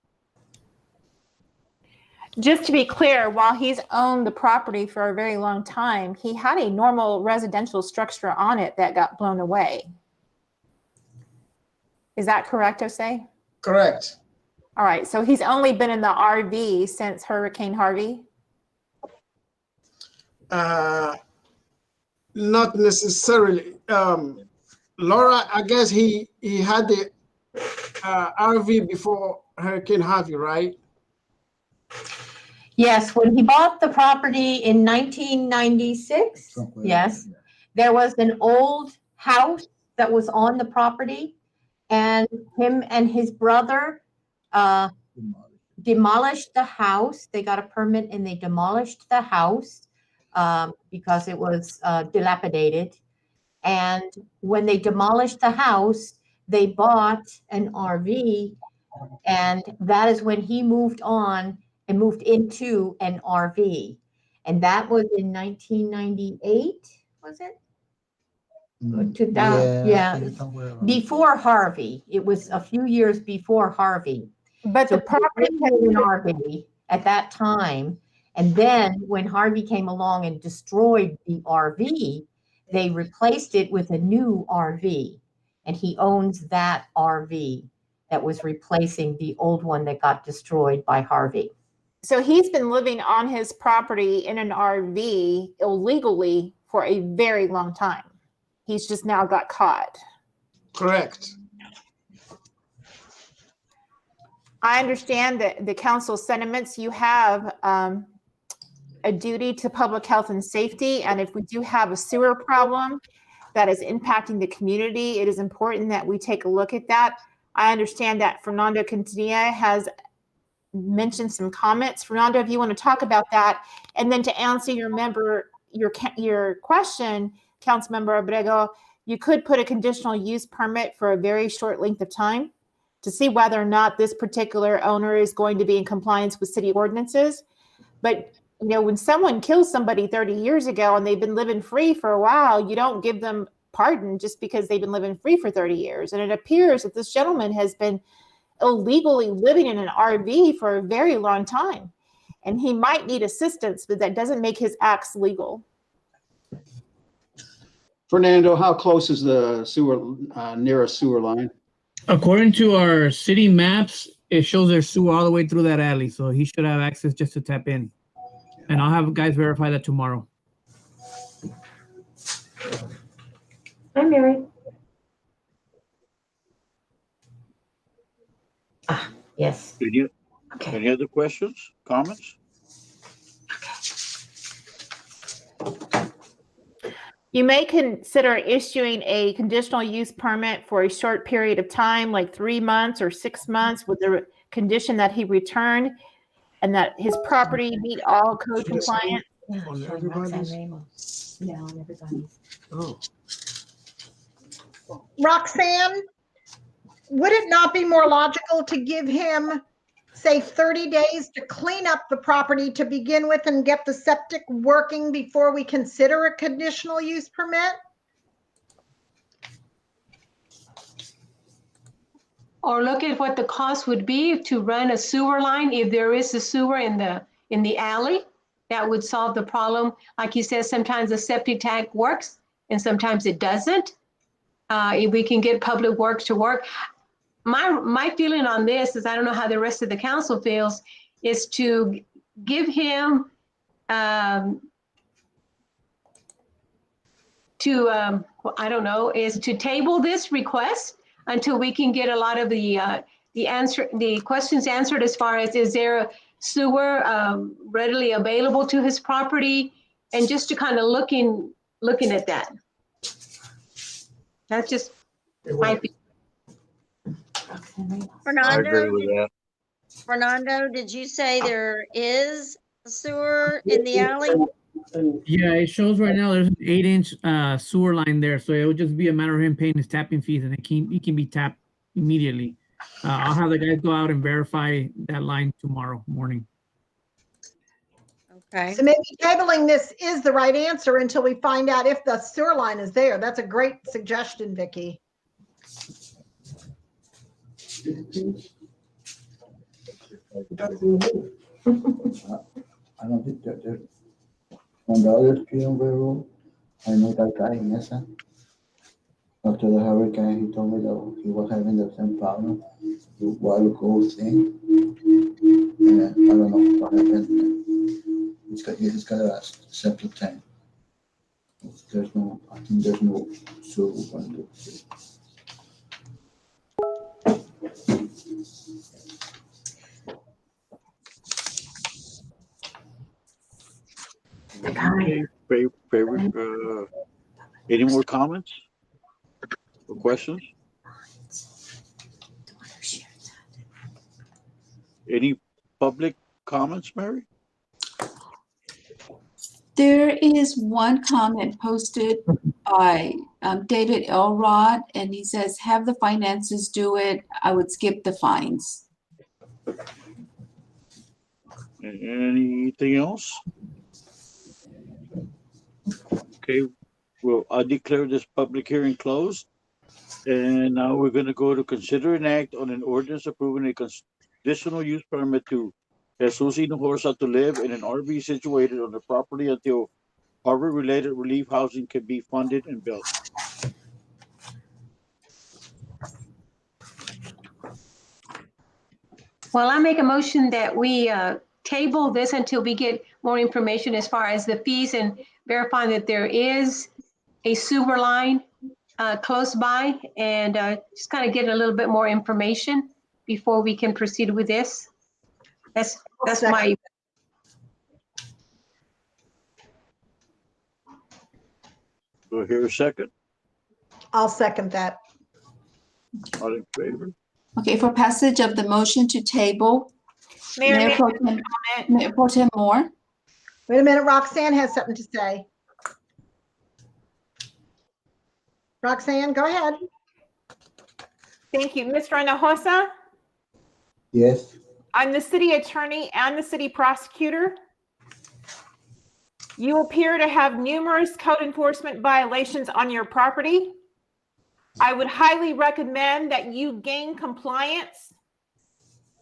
Just to be clear, while he's owned the property for a very long time, he had a normal residential structure on it that got blown away. Is that correct, Jose? Correct. All right, so he's only been in the RV since Hurricane Harvey? Not necessarily. Laura, I guess he had the RV before Hurricane Harvey, right? Yes, when he bought the property in 1996, yes, there was an old house that was on the property, and him and his brother demolished the house. They got a permit and they demolished the house because it was dilapidated. And when they demolished the house, they bought an RV, and that is when he moved on and moved into an RV. And that was in 1998, was it? 2000, yeah. Before Harvey. It was a few years before Harvey. But So the property he was an RV at that time. And then when Harvey came along and destroyed the RV, they replaced it with a new RV. And he owns that RV that was replacing the old one that got destroyed by Harvey. So he's been living on his property in an RV illegally for a very long time. He's just now got caught. Correct. I understand that the council's sentiments. You have a duty to public health and safety. And if we do have a sewer problem that is impacting the community, it is important that we take a look at that. I understand that Fernando Quintanilla has mentioned some comments. Fernando, if you want to talk about that, and then to answer your question, Councilmember Abrego, you could put a conditional use permit for a very short length of time to see whether or not this particular owner is going to be in compliance with city ordinances. But you know, when someone kills somebody 30 years ago and they've been living free for a while, you don't give them pardon just because they've been living free for 30 years. And it appears that this gentleman has been illegally living in an RV for a very long time. And he might need assistance, but that doesn't make his acts legal. Fernando, how close is the sewer, nearest sewer line? According to our city maps, it shows there's sewer all the way through that alley. So he should have access just to tap in. And I'll have guys verify that tomorrow. Hi, Mary. Yes. Any other questions, comments? You may consider issuing a conditional use permit for a short period of time, like 3 months or 6 months, with the condition that he return and that his property meet all code compliance. On everybody's? Yeah, on everybody's. Oh. Roxanne, would it not be more logical to give him, say, 30 days to clean up the property to begin with and get the septic working before we consider a conditional use permit? Or look at what the cost would be to run a sewer line. If there is a sewer in the alley, that would solve the problem. Like you said, sometimes the septic tank works and sometimes it doesn't. If we can get public works to work. My feeling on this is, I don't know how the rest of the council feels, is to give him I don't know, is to table this request until we can get a lot of the questions answered, as far as, is there a sewer readily available to his property, and just to kind of looking at that. That's just my feeling. I agree with Fernando, that. Fernando, did you say there is a sewer in the alley? Yeah, it shows right now there's an 8-inch sewer line there. So it would just be a matter of him paying his tapping fees, and it can be tapped immediately. I'll have the guys go out and verify that line tomorrow morning. Okay. So maybe tabling this is the right answer until we find out if the sewer line is there. That's a great suggestion, Vicky. I don't think that there. On the other street on Railroad, I know that guy in Mesa. After the hurricane, he told me that he was having the same problem, the water goes in. And I don't know what happened. He's got a septic tank. I think there's no sewer going to. Okay, favorite, any more comments or questions? Any public comments, Mary? There is one comment posted by David Elrod, and he says, have the finances do it. I would skip the fines. Anything else? Okay, well, I declare this public hearing closed. And now we're gonna go to consider an act on an ordinance approving a conditional use permit to Jesus Hinojosa to live in an RV situated on the property until harbor-related relief housing can be funded and built. Well, I make a motion that we table this until we get more information as far as the fees and verifying that there is a sewer line close by, and just kind of get a little bit more information before we can proceed with this. That's my. Do I hear a second? I'll second that. All in favor? Okay, for passage of the motion to table, Mayor Pro Tem Moore. Wait a minute, Roxanne has something to say. Roxanne, go ahead. Thank you. Mr. Hinojosa, Yes. I'm the city attorney and the city prosecutor. You appear to have numerous code enforcement violations on your property. I would highly recommend that you gain compliance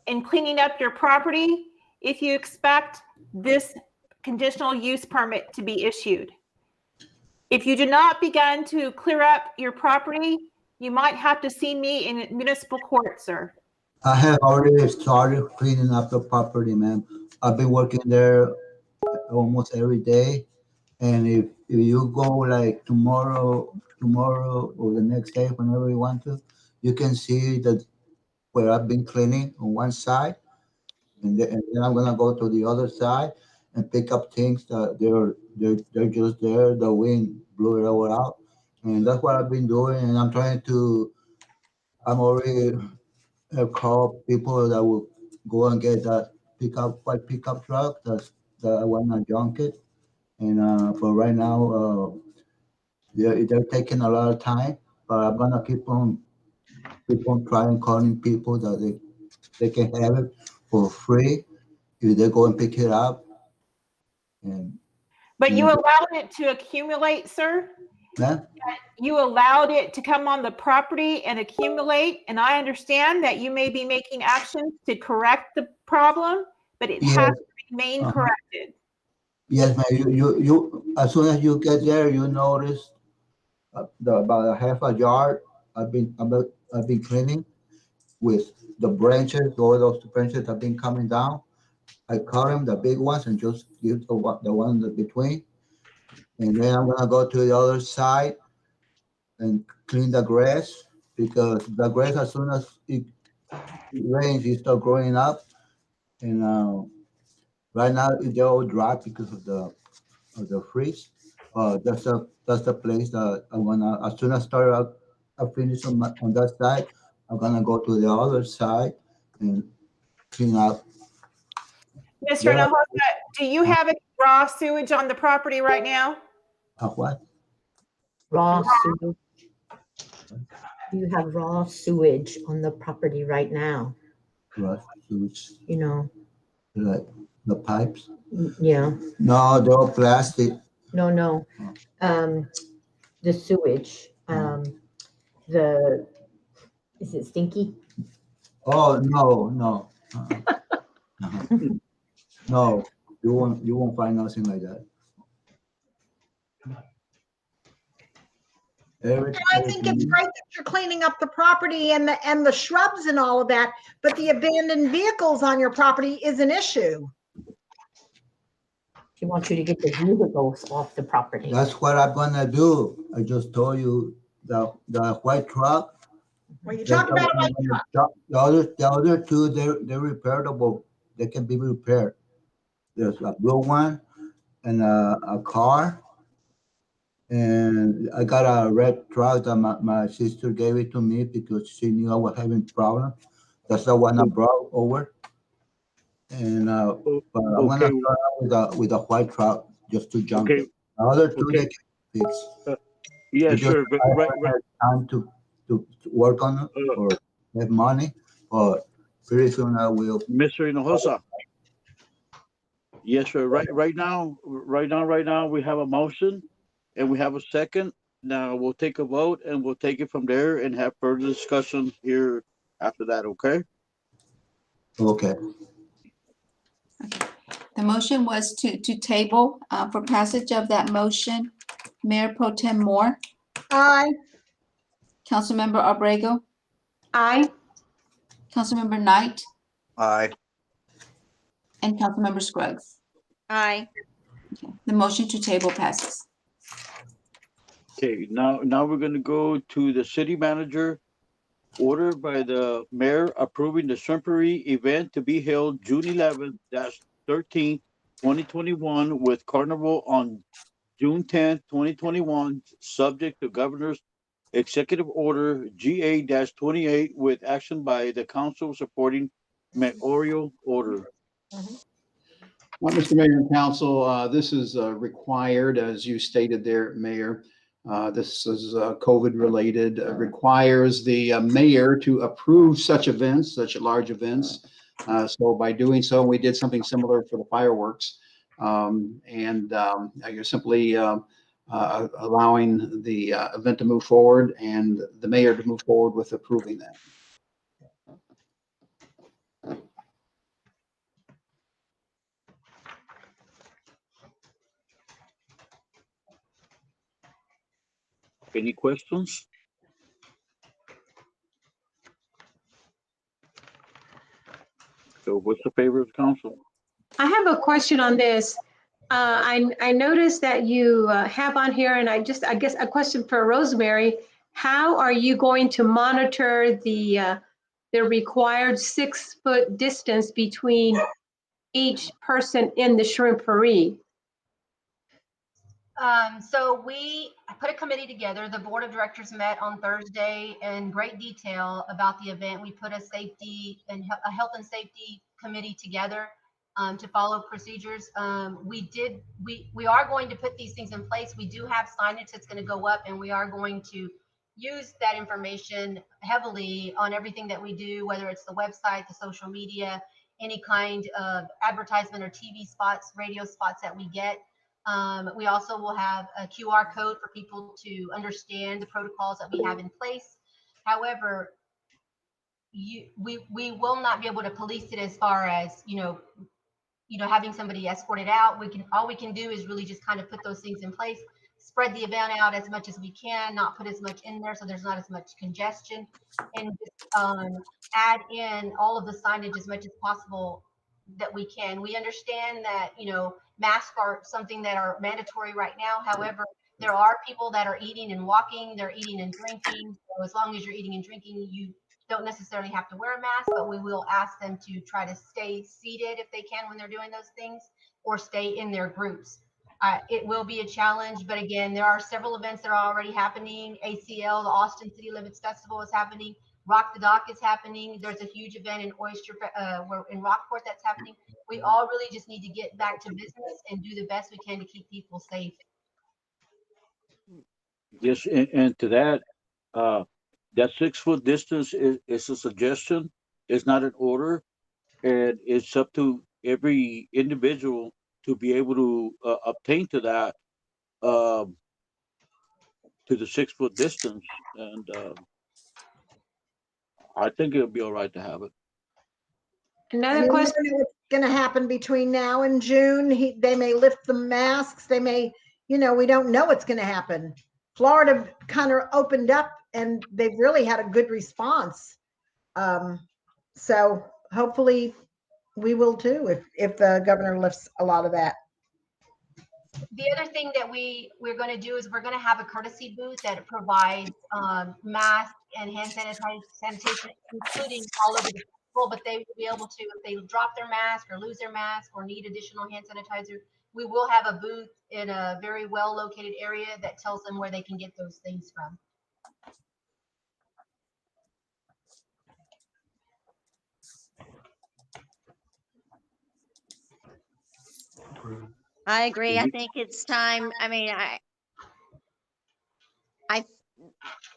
in cleaning up your property if you expect this conditional use permit to be issued. If you do not begin to clear up your property, you might have to see me in municipal court, sir. I have already started cleaning up the property, ma'am. I've been working there almost every day. And if you go like tomorrow or the next day, whenever you want to, you can see that where I've been cleaning on one side. And then I'm gonna go to the other side and pick up things that they're just there. The wind blew it all out. And that's what I've been doing. And I'm already call people that will go and get that pickup truck that I wanna junk it. And but right now they're taking a lot of time, but I'm gonna keep on trying calling people that they can have it for free if they go and pick it up. But you allowed it to accumulate, sir? Yeah. You allowed it to come on the property and accumulate, and I understand that you may be making actions to correct the problem, but it has to remain corrected. Yes, ma'am. You as soon as you get there, you notice about a half a yard I've been cleaning with the branches. All those branches have been coming down. I cut them, the big ones, and just give the one in between. And then I'm gonna go to the other side and clean the grass, because the grass, as soon as it rains, it starts growing up. And right now they're all dry because of the freeze. That's the place that I'm gonna, as soon as I finish on that side, I'm gonna go to the other side and clean up. Mr. Hinojosa, do you have any raw sewage on the property right now? What? Raw sewage. You have raw sewage on the property right now. Raw sewage. You know. Like the pipes? Yeah. No, they're all plastic. No. The sewage. Is it stinky? Oh, no. No, you won't find nothing like that. I think it's great that you're cleaning up the property and the shrubs and all of that, but the abandoned vehicles on your property is an issue. She wants you to get the vehicles off the property. That's what I'm gonna do. I just told you the white truck. Well, you talked about a white truck. The other two, they're repairable. They can be repaired. There's a blue one and a car. And I got a red truck that my sister gave it to me because she knew I was having problems. That's the one I brought over. And but I'm gonna start out with a white truck just to jump it. The other two they can fix. Yeah, sure. But I had time to work on it or have money, but pretty soon I will. Mr. Hinojosa. Yes, sir. Right now, we have a motion and we have a second. Now we'll take a vote and we'll take it from there and have further discussion here after that, okay? Okay. The motion was to table for passage of that motion. Mayor Pro Tem Moore, Aye. Councilmember Abrego, Aye. Councilmember Knight, Aye. and Councilmember Scruggs. Aye. The motion to table passes. Okay, now we're gonna go to the city manager. Order by the mayor approving the Shrimpery event to be held June 11th-13th, 2021 with carnival on June 10th, 2021, subject to governor's executive order GA-28 with action by the council supporting mayoral order. Well, Mr. Mayor and Council, this is required, as you stated there, Mayor. This is COVID related, requires the mayor to approve such events, such large events. So by doing so, we did something similar for the fireworks. You're simply allowing the event to move forward and the mayor to move forward with approving that. Any questions? So what's the favor of the council? I have a question on this. I noticed that you have on here, and I guess a question for Rosemary. How are you going to monitor the required 6-foot distance between each person in the shrimpery? So I put a committee together. The board of directors met on Thursday in great detail about the event. We put a health and safety committee together to follow procedures. We are going to put these things in place. We do have signage that's going to go up, and we are going to use that information heavily on everything that we do, whether it's the website, the social media, any kind of advertisement or TV spots, radio spots that we get. We also will have a QR code for people to understand the protocols that we have in place. However, we will not be able to police it as far as, having somebody escorted out. All we can do is really just kind of put those things in place, spread the event out as much as we can, not put as much in there so there's not as much congestion, and just add in all of the signage as much as possible that we can. We understand that, masks are something that are mandatory right now. However, there are people that are eating and walking, they're eating and drinking. So as long as you're eating and drinking, you don't necessarily have to wear a mask, but we will ask them to try to stay seated if they can when they're doing those things, or stay in their groups. It will be a challenge, but again, there are several events that are already happening. ACL, the Austin City Limits Festival, is happening. Rock the Dock is happening. There's a huge event in in Rockport that's happening. We all really just need to get back to business and do the best we can to keep people safe. Yes, and to that 6-foot distance is a suggestion. It's not an order, and it's up to every individual to be able to obtain to that to the 6-foot distance, and I think it'll be all right to have it. Another question. We don't know what's going to happen between now and June. They may lift the masks. They may, we don't know what's going to happen. Florida kind of opened up, and they've really had a good response. So hopefully we will too, if the governor lifts a lot of that. The other thing that we're going to do is we're going to have a courtesy booth that provides masks and hand sanitation, including all over the people, but they will be able to, if they drop their mask or lose their mask or need additional hand sanitizer, we will have a booth in a very well located area that tells them where they can get those things from. I agree. I think it's time. I mean,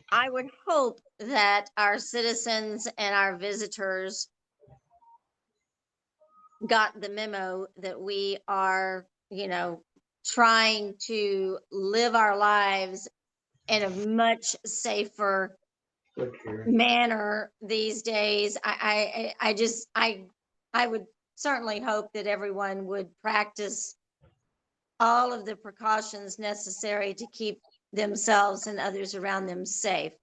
I would hope that our citizens and our visitors got the memo that we are, trying to live our lives in a much safer manner these days. I would certainly hope that everyone would practice all of the precautions necessary to keep themselves and others around them safe.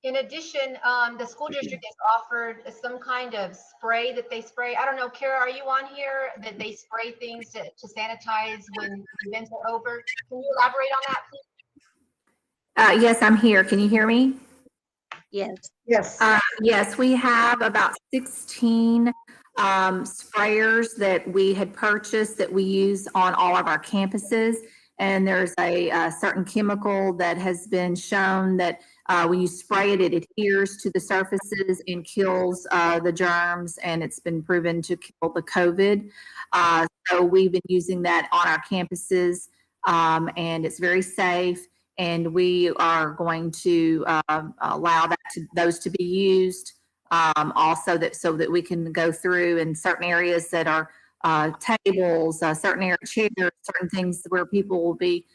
In addition, the school district has offered some kind of spray that they spray. I don't know, Kara, are you on here? That they spray things to sanitize when events are over. Can you elaborate on that, please? Yes, I'm here. Can you hear me? Yes. Yes. Yes, we have about 16 sprayers that we had purchased that we use on all of our campuses. And there's a certain chemical that has been shown that when you spray it, it adheres to the surfaces and kills the germs, and it's been proven to kill the COVID. So we've been using that on our campuses, and it's very safe. And we are going to allow those to be used also so that we can go through in certain areas that are tables, certain chairs, certain things where people will be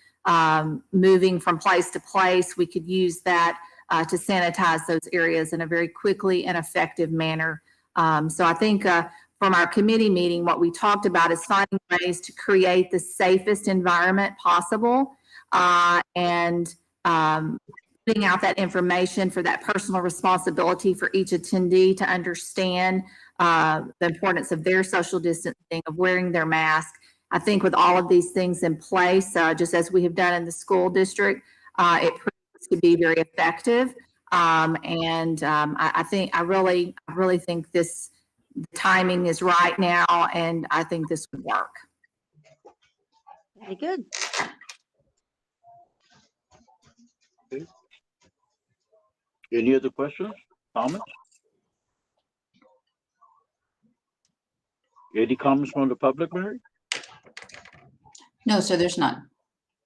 moving from place to place. We could use that to sanitize those areas in a very quickly and effective manner. So I think from our committee meeting, what we talked about is finding ways to create the safest environment possible and putting out that information for that personal responsibility for each attendee to understand the importance of their social distancing, of wearing their mask. I think with all of these things in place, just as we have done in the school district, it proves to be very effective. I really think the timing is right now, and I think this would work. Very good. Okay. Any other questions, comments? Any comments from the public, Mary? No, sir, there's none.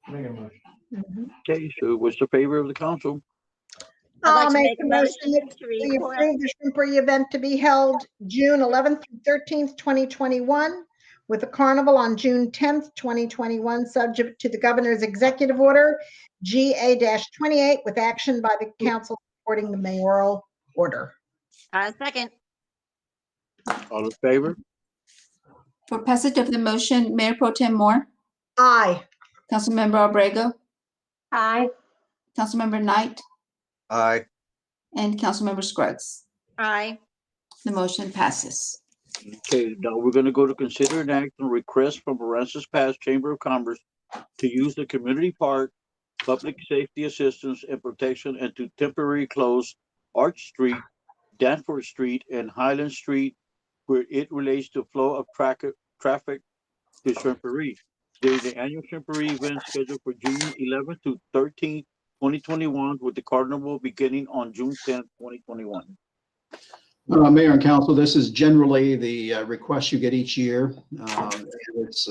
Okay, so what's the favor of the council? I'll make a motion that we approve the Shrimpery event to be held June 11th through 13th, 2021, with a carnival on June 10th, 2021, subject to the governor's executive order, GA-28, with action by the council supporting the mayoral order. Second. All in favor? For passage of the motion, Mayor Pro Tem Moore, Aye. Councilmember Abrego, Aye. Councilmember Knight, Aye. and Councilmember Scruggs. Aye. The motion passes. Okay, now we're going to go to consider and act on request from Aransas Pass Chamber of Commerce to use the community park, public safety assistance and protection, and to temporarily close Arch Street, Danforth Street, and Highland Street, where it relates to flow of traffic to Shrimpery during the annual Shrimpery event scheduled for June 11th to 13th, 2021, with the carnival beginning on June 10th, 2021. Mayor and council, this is generally the request you get each year. It's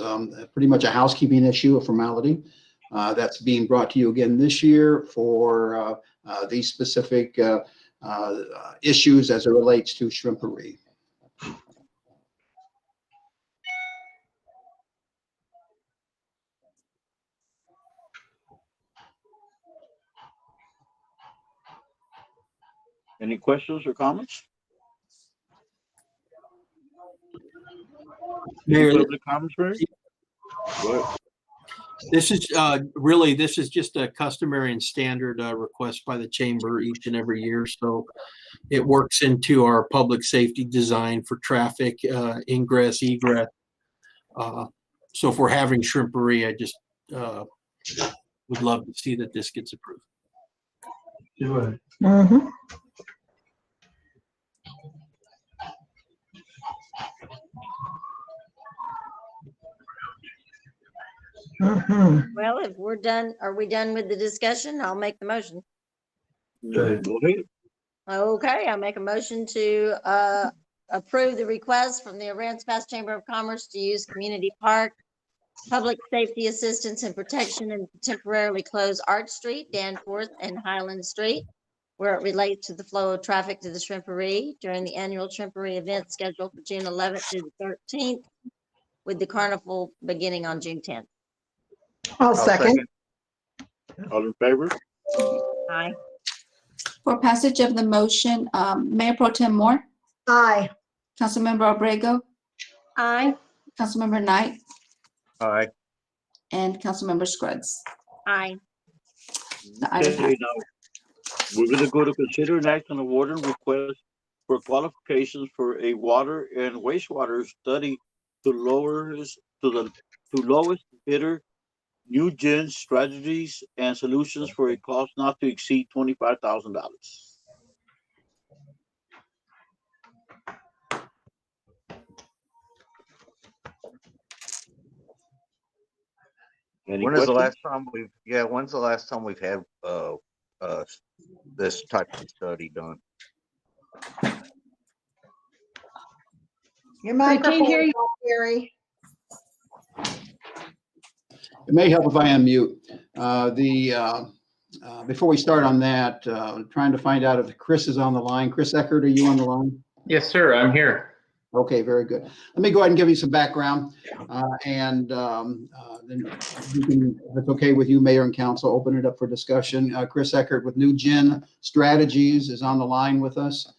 pretty much a housekeeping issue, a formality that's being brought to you again this year for these specific issues as it relates to Shrimpery. Any questions or comments? Mayor, Any public comments, Mary? Go ahead. this is just a customary and standard request by the chamber each and every year. So it works into our public safety design for traffic, ingress, egress. So if we're having shrimpery, I just would love to see that this gets approved. Mhm. Mhm. Well, if we're done, are we done with the discussion? I'll make the motion. Go ahead. Okay, I'll make a motion to approve the request from the Aransas Chamber of Commerce to use Community Park, Public Safety Assistance and Protection, and temporarily close Arch Street, Danforth, and Highland Street, where it relates to the flow of traffic to the Shrimpery during the annual Shrimpery event scheduled for June 11th through the 13th, with the carnival beginning on June 10th. I'll second. All in favor? Aye. For passage of the motion, Mayor Pro Tem Moore, Aye. Councilmember Abrego, Aye. Councilmember Knight, Aye. and Councilmember Scruggs. Aye. The item Okay, passes. now we're gonna go to consider an act on awarding request for qualifications for a water and wastewater study to lowest bidder, new gen strategies and solutions for a cost not to exceed $25,000. Any When's the questions? last time we've had this type of study done? Your I can't microphone, hear you. Gary. It may help if I unmute. Before we start on that, trying to find out if Chris is on the line. Chris Eckert, are you on the line? Yes, sir. I'm here. Okay, very good. Let me go ahead and give you some background, and then you can, if it's okay with you, Mayor and Council, open it up for discussion. Chris Eckert with New Gen Strategies is on the line with us.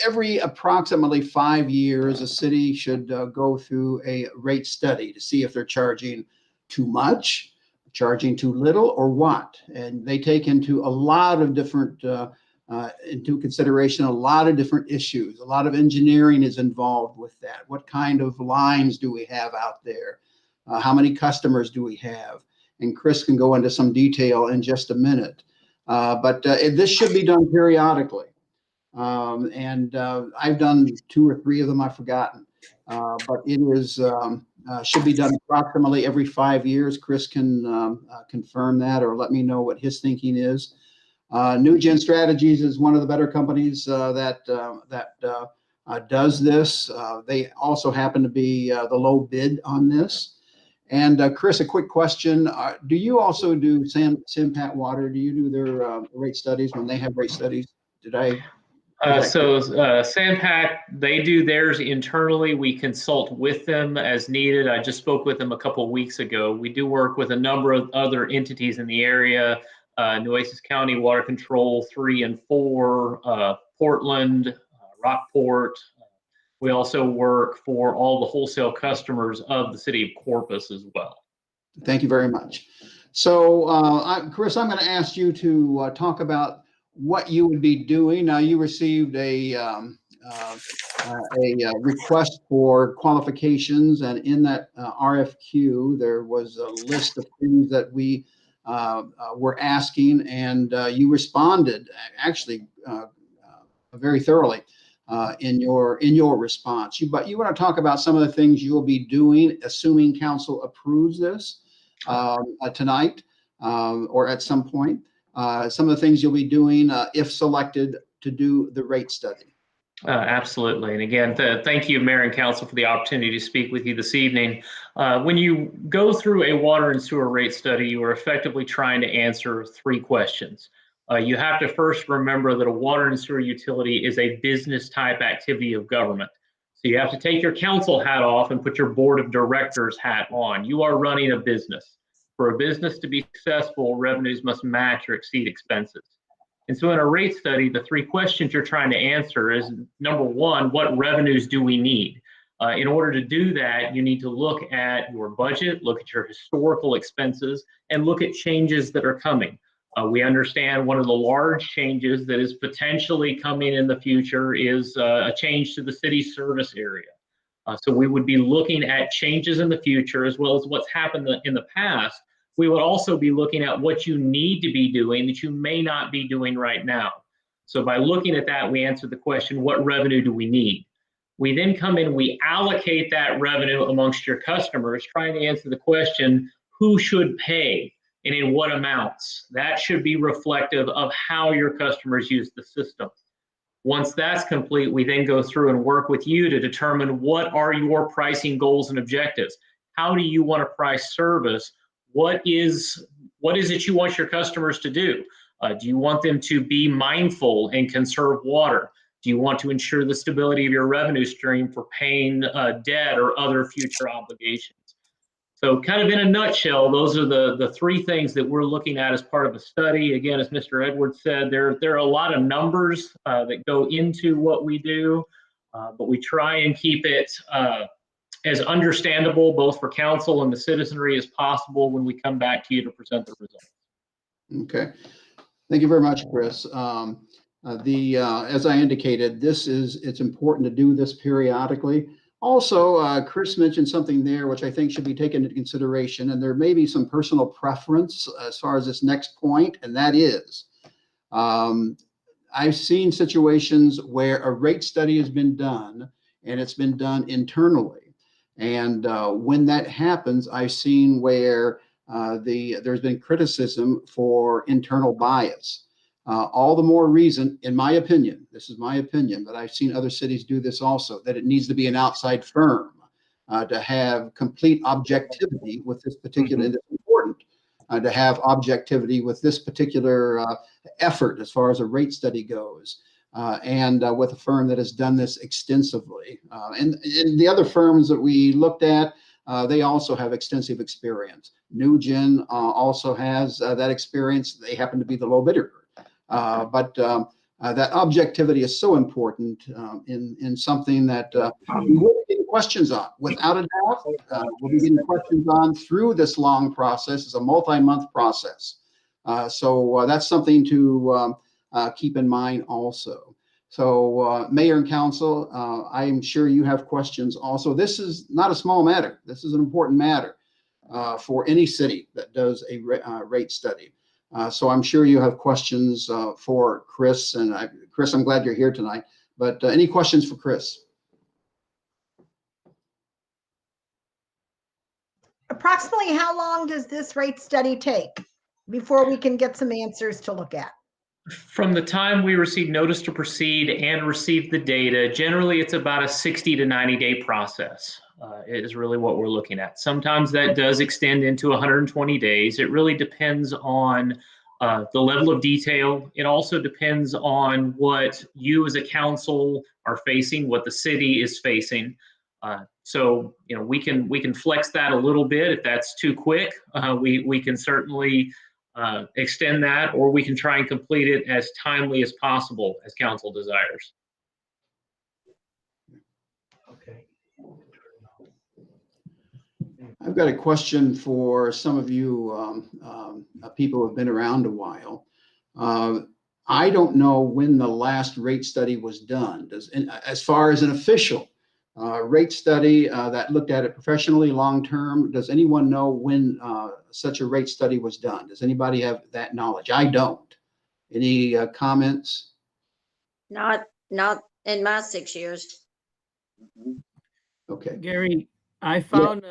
Every approximately 5 years, a city should go through a rate study to see if they're charging too much, charging too little, or what. And they take into a lot of different into consideration a lot of different issues. A lot of engineering is involved with that. What kind of lines do we have out there? How many customers do we have? And Chris can go into some detail in just a minute. But this should be done periodically. I've done 2 or 3 of them, I've forgotten. But it is should be done approximately every 5 years. Chris can confirm that or let me know what his thinking is. New Gen Strategies is one of the better companies that does this. They also happen to be the low bid on this. And Chris, a quick question. Do you also do Simpat Water? Do you do their rate studies when they have rate studies? Did I? Sandpack, they do theirs internally. We consult with them as needed. I just spoke with them a couple of weeks ago. We do work with a number of other entities in the area. Nueces County Water Control 3 and 4, Portland, Rockport. We also work for all the wholesale customers of the city of Corpus as well. Thank you very much. So, Chris, I'm going to ask you to talk about what you would be doing. Now, you received a request for qualifications, and in that RFQ, there was a list of things that we were asking, and you responded actually very thoroughly in your response. But you want to talk about some of the things you'll be doing, assuming council approves this tonight or at some point. Some of the things you'll be doing if selected to do the rate study. Absolutely. And again, thank you, Mayor and Council, for the opportunity to speak with you this evening. When you go through a water and sewer rate study, you are effectively trying to answer 3 questions. You have to first remember that a water and sewer utility is a business type activity of government. So you have to take your council hat off and put your board of directors hat on. You are running a business. For a business to be successful, revenues must match or exceed expenses. And so in a rate study, the 3 questions you're trying to answer is, number 1, what revenues do we need? In order to do that, you need to look at your budget, look at your historical expenses, and look at changes that are coming. We understand one of the large changes that is potentially coming in the future is a change to the city service area. So we would be looking at changes in the future as well as what's happened in the past. We would also be looking at what you need to be doing that you may not be doing right now. So by looking at that, we answer the question, what revenue do we need? We then come in, we allocate that revenue amongst your customers, trying to answer the question, who should pay and in what amounts? That should be reflective of how your customers use the system. Once that's complete, we then go through and work with you to determine what are your pricing goals and objectives. How do you want to price service? What is it you want your customers to do? Do you want them to be mindful and conserve water? Do you want to ensure the stability of your revenue stream for paying debt or other future obligations? So kind of in a nutshell, those are the three things that we're looking at as part of a study. Again, as Mr. Edwards said, there are a lot of numbers that go into what we do, but we try and keep it as understandable both for council and the citizenry as possible when we come back to you to present the results. Okay. Thank you very much, Chris. As I indicated, it's important to do this periodically. Also, Chris mentioned something there which I think should be taken into consideration, and there may be some personal preference as far as this next point, and that is, I've seen situations where a rate study has been done, and it's been done internally. And when that happens, I've seen where there's been criticism for internal bias. All the more reason, in my opinion, this is my opinion, but I've seen other cities do this also, that it needs to be an outside firm to have complete objectivity with this particular, and it's important to have objectivity with this particular effort as far as a rate study goes, and with a firm that has done this extensively. And the other firms that we looked at, they also have extensive experience. Newgen also has that experience. They happen to be the low bidder. But that objectivity is so important in something that we will be getting questions on, without a doubt. We'll be getting questions on through this long process. It's a multi-month process. So that's something to keep in mind also. So Mayor and Council, I'm sure you have questions also. This is not a small matter. This is an important matter for any city that does a rate study. So I'm sure you have questions for Chris. And Chris, I'm glad you're here tonight. But any questions for Chris? Approximately how long does this rate study take before we can get some answers to look at? From the time we receive notice to proceed and receive the data, generally it's about a 60 to 90-day process. Is really what we're looking at. Sometimes that does extend into 120 days. It really depends on the level of detail. It also depends on what you as a council are facing, what the city is facing. So we can flex that a little bit. If that's too quick, we can certainly extend that, or we can try and complete it as timely as possible as council desires. I've got a question for some of you people who have been around a while. I don't know when the last rate study was done. As far as an official rate study that looked at it professionally long-term, does anyone know when such a rate study was done? Does anybody have that knowledge? I don't. Any comments? Not in my 6 years. Okay. Gary, I found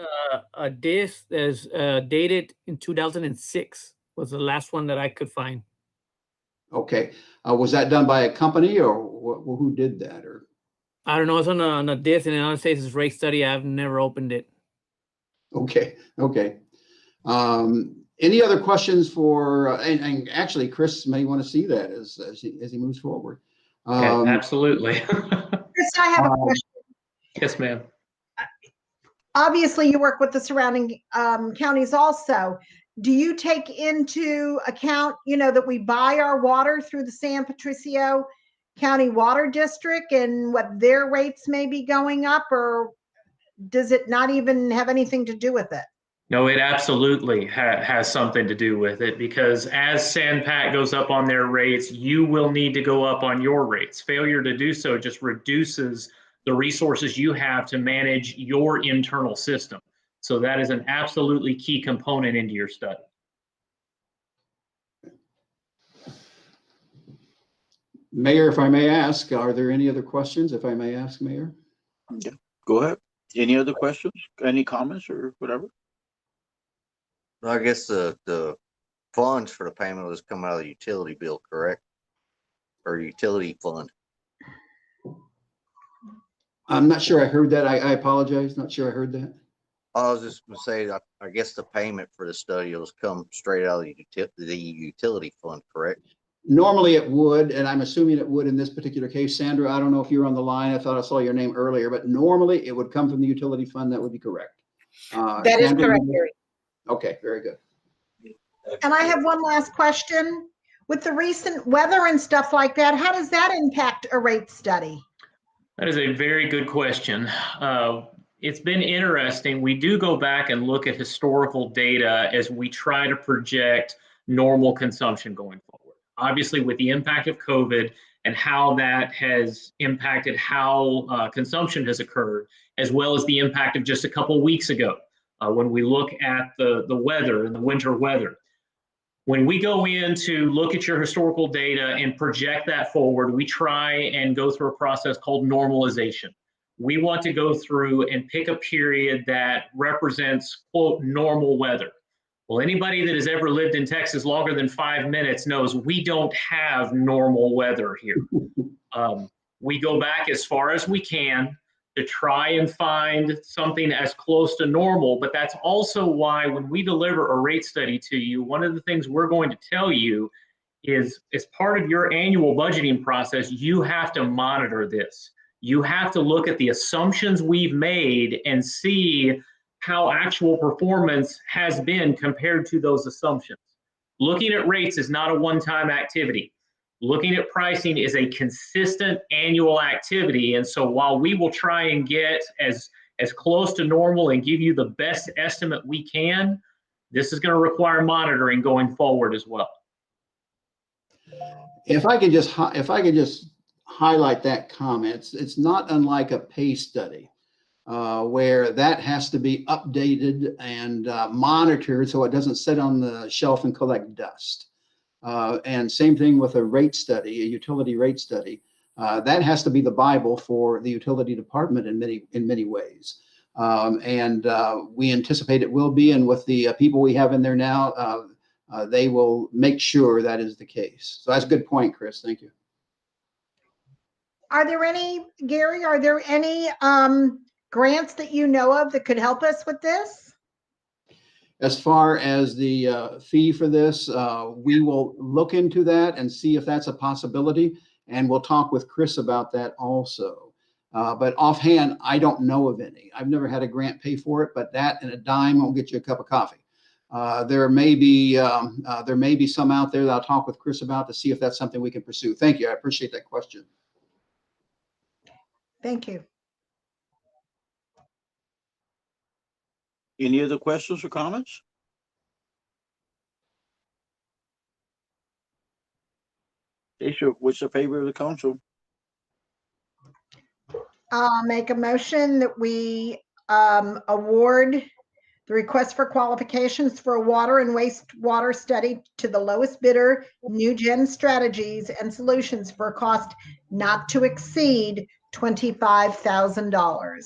a disc that's dated in 2006 was the last one that I could find. Okay. Was that done by a company, or who did that? Or I don't know. It's on a disc, and it says it's rate study. I've never opened it. Okay. Okay. Any other questions for? And actually, Chris may want to see that as he moves forward. Absolutely. Chris, I have a question. Yes, ma'am. Obviously, you work with the surrounding counties also. Do you take into account, that we buy our water through the San Patricio County Water District and what their rates may be going up, or does it not even have anything to do with it? No, it absolutely has something to do with it, because as SanPat goes up on their rates, you will need to go up on your rates. Failure to do so just reduces the resources you have to manage your internal system. So that is an absolutely key component into your study. Mayor, if I may ask, are there any other questions, if I may ask, Mayor? Yeah, go ahead. Any other questions? Any comments or whatever? I guess the funds for the payment was coming out of the utility bill, correct? Or utility fund? I'm not sure I heard that. I apologize. Not sure I heard that. I was just gonna say, I guess the payment for the study will come straight out of the utility fund, correct? Normally it would, and I'm assuming it would in this particular case. Sandra, I don't know if you're on the line. I thought I saw your name earlier, but normally it would come from the utility fund. That would be correct. That is Sandra, correct, Gary. Okay, very good. And I have one last question. With the recent weather and stuff like that, how does that impact a rate study? That is a very good question. It's been interesting. We do go back and look at historical data as we try to project normal consumption going forward. Obviously, with the impact of COVID and how that has impacted how consumption has occurred, as well as the impact of just a couple weeks ago, when we look at the weather and the winter weather. When we go in to look at your historical data and project that forward, we try and go through a process called normalization. We want to go through and pick a period that represents, quote, normal weather. Well, anybody that has ever lived in Texas longer than 5 minutes knows we don't have normal weather here. We go back as far as we can to try and find something as close to normal, but that's also why when we deliver a rate study to you, one of the things we're going to tell you is, as part of your annual budgeting process, you have to monitor this. You have to look at the assumptions we've made and see how actual performance has been compared to those assumptions. Looking at rates is not a one-time activity. Looking at pricing is a consistent annual activity. And so while we will try and get as close to normal and give you the best estimate we can, this is going to require monitoring going forward as well. If I could just highlight that comment, it's not unlike a pay study where that has to be updated and monitored so it doesn't sit on the shelf and collect dust. And same thing with a rate study, a utility rate study. That has to be the Bible for the utility department in many ways. And we anticipate it will be. And with the people we have in there now, they will make sure that is the case. So that's a good point, Chris. Thank you. Are there any, Gary, are there any grants that you know of that could help us with this? As far as the fee for this, we will look into that and see if that's a possibility. And we'll talk with Chris about that also. But offhand, I don't know of any. I've never had a grant pay for it, but that and a dime won't get you a cup of coffee. There may be some out there that I'll talk with Chris about to see if that's something we can pursue. Thank you. I appreciate that question. Thank you. Any other questions or comments? Sure. What's the favor of the council? I'll make a motion that we award the request for qualifications for a water and wastewater study to the lowest bidder, New Gen Strategies and Solutions, for a cost not to exceed $25,000.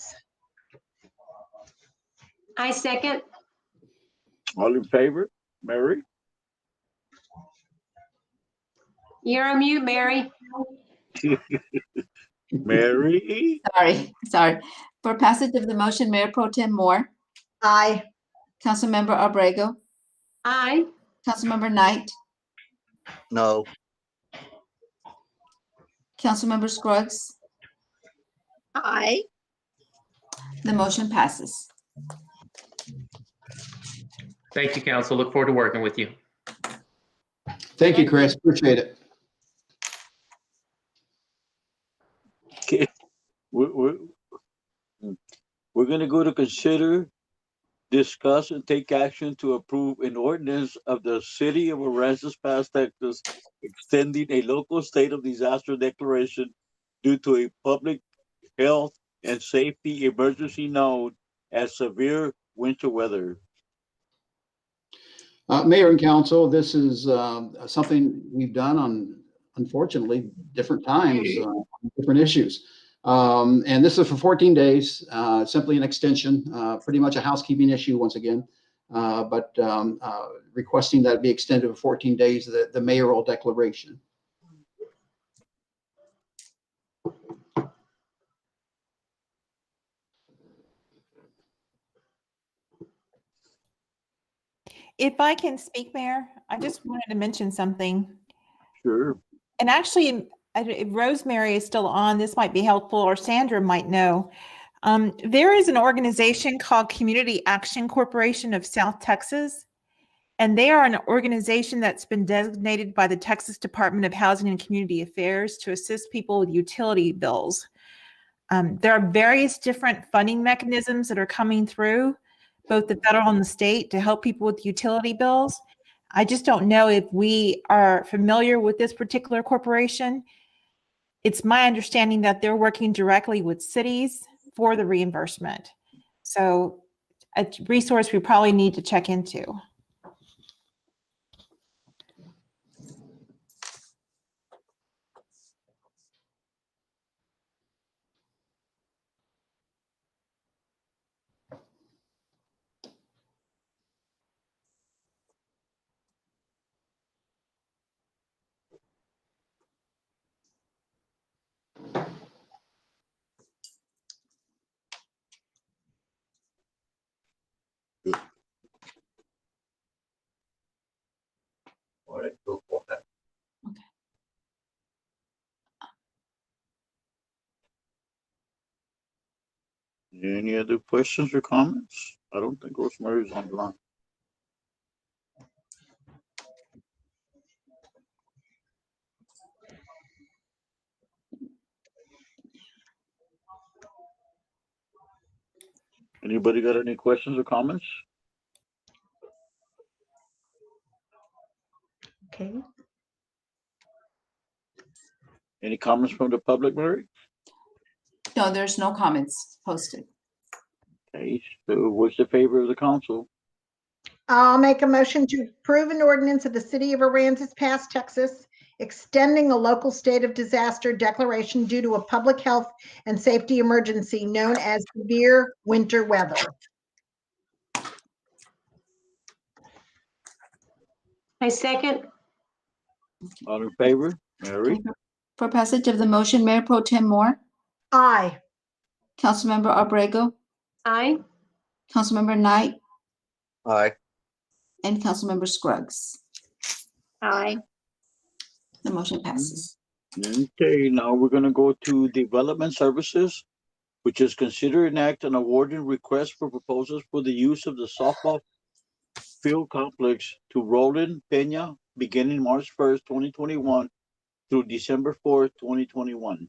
I second. All in favor? Mary? You're on mute, Mary. Mary? Sorry. For passage of the motion, Mayor Pro Tem Moore. Aye. Councilmember Abrego. Aye. Councilmember Knight. No. Councilmember Scruggs. Aye. The motion passes. Thank you, council. Look forward to working with you. Thank you, Chris. Appreciate it. Okay. We're going to go to consider, discuss, and take action to approve an ordinance of the city of Aransas Pass, Texas, extending a local state of disaster declaration due to a public health and Safety Emergency known as severe winter weather. Mayor and council, this is something we've done on, unfortunately, different times, on different issues. And this is for 14 days, simply an extension, pretty much a housekeeping issue once again, but requesting that it be extended for 14 days, the mayoral declaration. If I can speak, Mayor, I just wanted to mention something. Sure. And actually, if Rosemary is still on, this might be helpful, or Sandra might know. There is an organization called Community Action Corporation of South Texas, and they are an organization that's been designated by the Texas Department of Housing and Community Affairs to assist people with utility bills. There are various different funding mechanisms that are coming through, both the federal and the state, to help people with utility bills. I just don't know if we are familiar with this particular corporation. It's my understanding that they're working directly with cities for the reimbursement. So a resource we probably need to check into. All right, go for that. Any other questions or comments? I don't think Rosemary's on the line. Anybody got any questions or comments? Okay. Any comments from the public, Mary? No, there's no comments posted. Okay, so what's the favor of the council? I'll make a motion to approve an ordinance of the city of Aransas Pass, Texas, extending a local state of disaster declaration due to a public health and safety emergency known as severe winter weather. I second. All in favor? Mary? For passage of the motion, Mayor Pro Tem Moore, Aye. Councilmember Abrego, Aye. Councilmember Knight, Aye. and Councilmember Scruggs. Aye. The motion passes. Okay, now we're gonna go to Development Services, which is consider an act on awarding requests for proposals for the use of the softball field complex to Roland Peña beginning March 1st, 2021 through December 4th, 2021.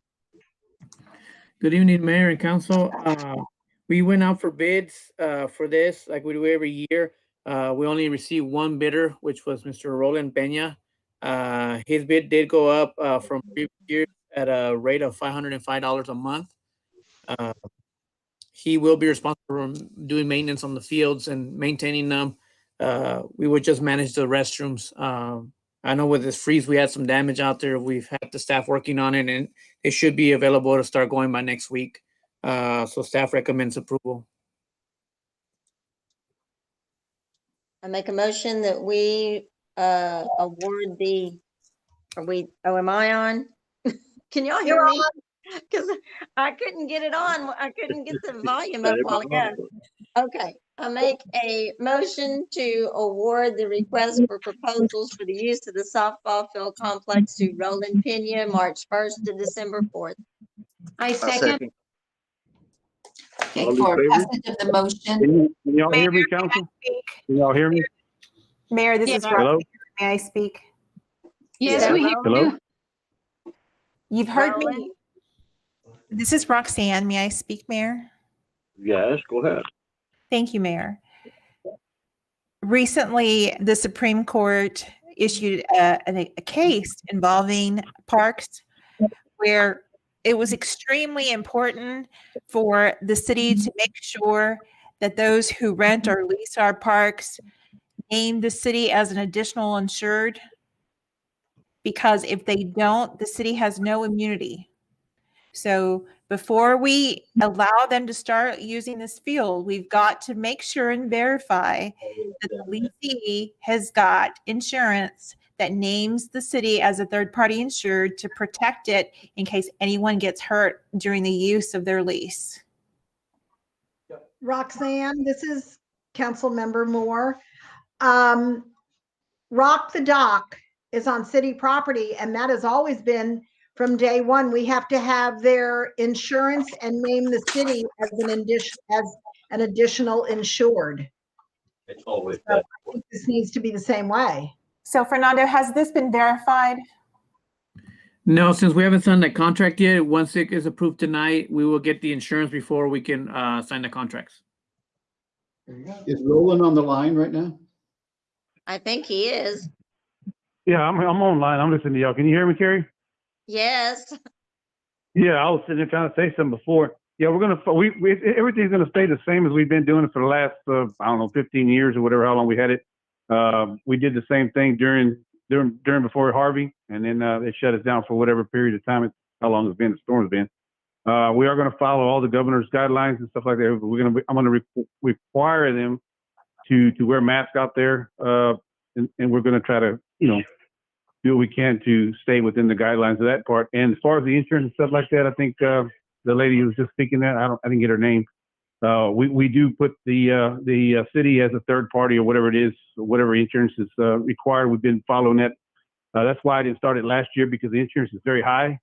Good evening, Mayor and Council. We went out for bids for this, like we do every year. We only received one bidder, which was Mr. Roland Peña. His bid did go up from previous years at a rate of $505 a month. He will be responsible for doing maintenance on the fields and maintaining them. We would just manage the restrooms. I know with this freeze, we had some damage out there. We've had the staff working on it, and it should be available to start going by next week. So staff recommends approval. I make a motion that we award the, am I on? Can y'all hear me? Because I couldn't get it on. I couldn't get the volume up while ago. Okay, I make a motion to award the request for proposals for the use of the softball field complex to Roland Peña, March 1st to December 4th. I second. Okay, All in for favor? passage of the motion, Can y'all hear me, council? Can y'all hear me? Mayor, this is Hello? Roxanne. May I speak? Yes, we hear Hello? you. You've heard Roland? me. This is Roxanne. May I speak, Mayor? Yes, go ahead. Thank you, Mayor. Recently, the Supreme Court issued a case involving parks where it was extremely important for the city to make sure that those who rent or lease our parks name the city as an additional insured, because if they don't, the city has no immunity. So before we allow them to start using this field, we've got to make sure and verify that the leasee has got insurance that names the city as a third-party insured to protect it in case anyone gets hurt during the use of their lease. Roxanne, this is Councilmember Moore. Rock the Dock is on city property, and that has always been from day one. We have to have their insurance and name the city as an additional insured. It's always So I think this needs to be the same way. So Fernando, has this been verified? No, since we haven't signed that contract yet, once it is approved tonight, we will get the insurance before we can sign the contracts. Is Roland on the line right now? I think he is. Yeah, I'm online. I'm listening to y'all. Can you hear me, Carrie? Yes. Yeah, I was sitting there trying to say something before. Yeah, everything's gonna stay the same as we've been doing it for the last 15 years or whatever, how long we had it. We did the same thing during before Harvey, and then they shut us down for whatever period of time. How long it's been? The storm's been. We are going to follow all the governor's guidelines and stuff like that. I'm going to require them to wear masks out there, and we're going to try to do what we can to stay within the guidelines of that part. And as far as the insurance and stuff like that, I think the lady who was just speaking that, I didn't get her name. We do put the city as a third party or whatever it is, whatever insurance is required. We've been following that. That's why I didn't start it last year, because the insurance is very high,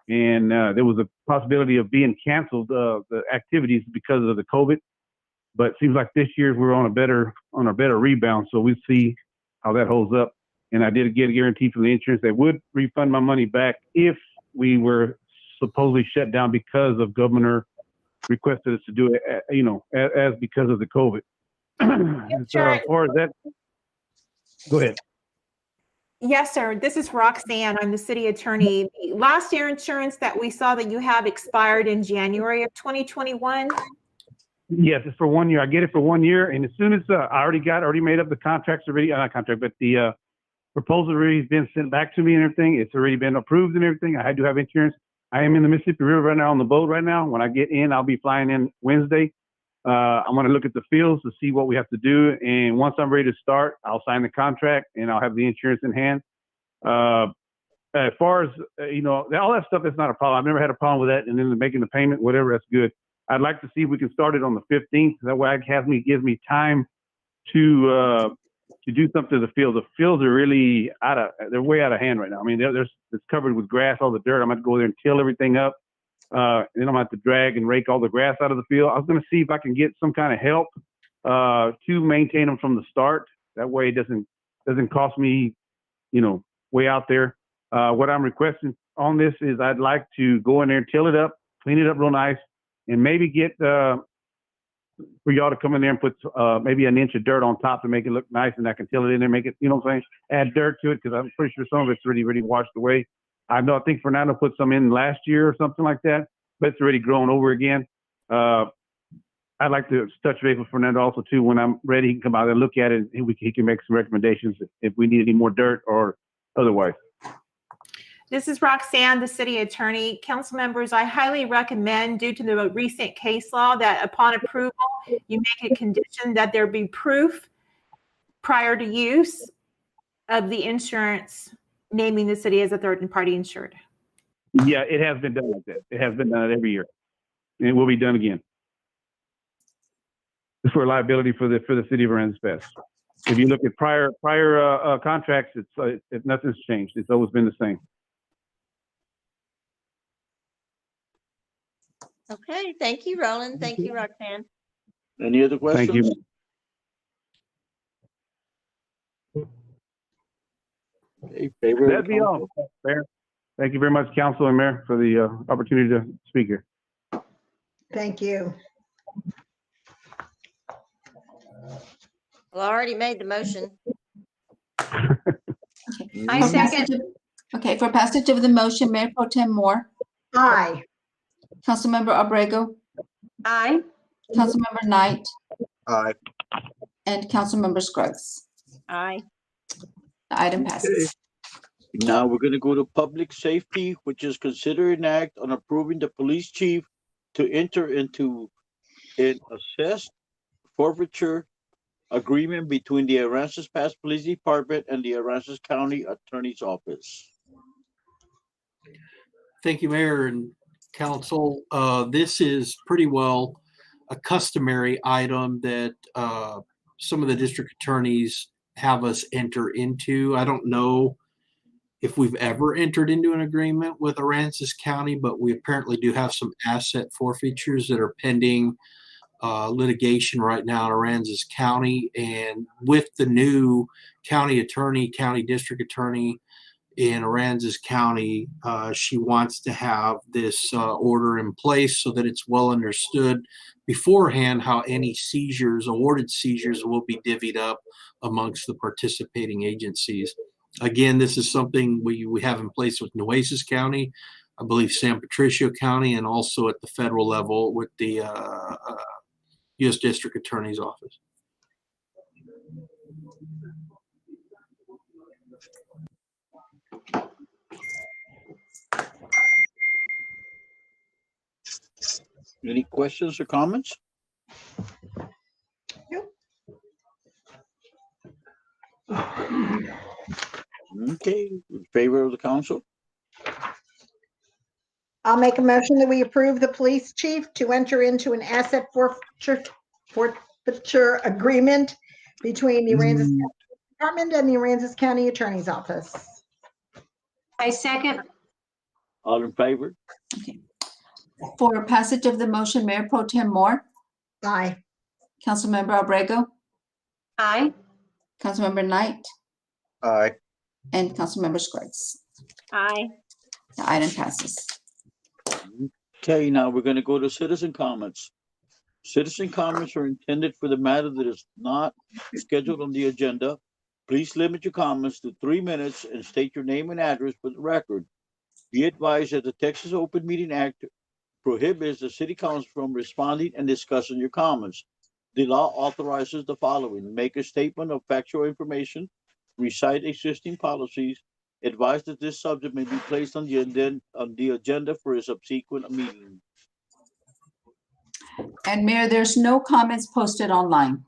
and there was a possibility of being canceled the activities because of the COVID. But it seems like this year we're on a better rebound, so we see how that holds up. And I did get a guarantee from the insurance they would refund my money back if we were supposedly shut down because of governor requested us to do it, as because of the COVID. So as far as that, go ahead. Yes, sir. This is Roxanne. I'm the city attorney. The last year insurance that we saw that you have expired in January of 2021. Yes, it's for 1 year. I get it for 1 year, and as soon as I already made up the contracts already, not contract, but the proposal already has been sent back to me and everything. It's already been approved and everything. I do have insurance. I am in the Mississippi River right now on the boat right now. When I get in, I'll be flying in Wednesday. I'm going to look at the fields to see what we have to do. And once I'm ready to start, I'll sign the contract and I'll have the insurance in hand. As far as, all that stuff, that's not a problem. I've never had a problem with that. And then making the payment, whatever, that's good. I'd like to see if we can start it on the 15th. That way it gives me time to do something to the fields. The fields are really they're way out of hand right now. I mean, it's covered with grass, all the dirt. I'm going to go there and till everything up. Then I'm going to have to drag and rake all the grass out of the field. I was going to see if I can get some kind of help to maintain them from the start. That way it doesn't cost me, way out there. What I'm requesting on this is I'd like to go in there and till it up, clean it up real nice, and maybe get for y'all to come in there and put maybe an inch of dirt on top to make it look nice, and I can till it in there, make it, add dirt to it, because I'm pretty sure some of it's already washed away. I think Fernando put some in last year or something like that, but it's already grown over again. I'd like to touch base with Fernando also too. When I'm ready, he can come out and look at it, and he can make some recommendations if we need any more dirt or otherwise. This is Roxanne, the city attorney. Council members, I highly recommend, due to the recent case law, that upon approval, you make a condition that there be proof prior to use of the insurance naming the city as a third-party insured. Yeah, it has been done like that. It has been done every year, and it will be done again. It's for liability for the city of Aransas. If you look at prior contracts, nothing's changed. It's always been the same. Okay, thank you, Roland. Thank you, Roxanne. Any other questions? Thank you. Okay, favor. That'd be all. Fair. Thank you very much, Council and Mayor, for the opportunity to speak here. Thank you. Well, I already made the motion. I second. Okay, for passage of the motion, Mayor Pro Tem Moore. Aye. Councilmember Abrego, Aye. Councilmember Knight, Aye. and Councilmember Scruggs. Aye. The item passes. Now we're gonna go to public safety, which is consider an act on approving the police chief to enter into an assessed forfeiture agreement between the Aransas Pass Police Department and the Aransas County Attorney's Office. Thank you, Mayor and Council. This is pretty well a customary item that some of the district attorneys have us enter into. I don't know if we've ever entered into an agreement with Aransas County, but we apparently do have some asset forfeitures that are pending litigation right now in Aransas County. And with the new county attorney, county district attorney in Aransas County, she wants to have this order in place so that it's well understood beforehand how any seizures, awarded seizures, will be divvied up amongst the participating agencies. Again, this is something we have in place with Nueces County, I believe San Patricio County, and also at the federal level with the U.S. District Attorney's Office. Any questions or comments? Okay, in favor of the council? I'll make a motion that we approve the police chief to enter into an asset forfeiture agreement between the Aransas County Department and the Aransas County Attorney's Office. I second. All in favor? Okay. For passage of the motion, Mayor Pro Tem Moore, Aye. Councilmember Abrego, Aye. Councilmember Knight, Aye. and Councilmember Scruggs. Aye. The item passes. Okay, now we're gonna go to citizen comments. Citizen comments are intended for the matter that is not scheduled on the agenda. Please limit your comments to 3 minutes and state your name and address for the record. Be advised that the Texas Open Meeting Act prohibits the city council from responding and discussing your comments. The law authorizes the following: make a statement of factual information, recite existing policies, advise that this subject may be placed on the agenda for a subsequent meeting. And Mayor, there's no comments posted online.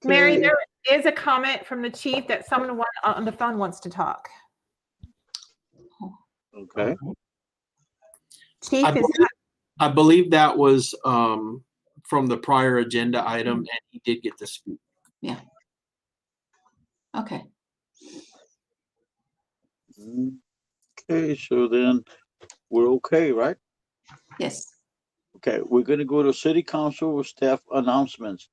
Mary, there is a comment from the chief that someone on the phone wants to talk. Okay. Chief, I believe that was from the prior agenda item, and he did get to speak. Yeah. Okay. Okay, so then we're okay, right? Yes. Okay, we're gonna go to city council staff announcements,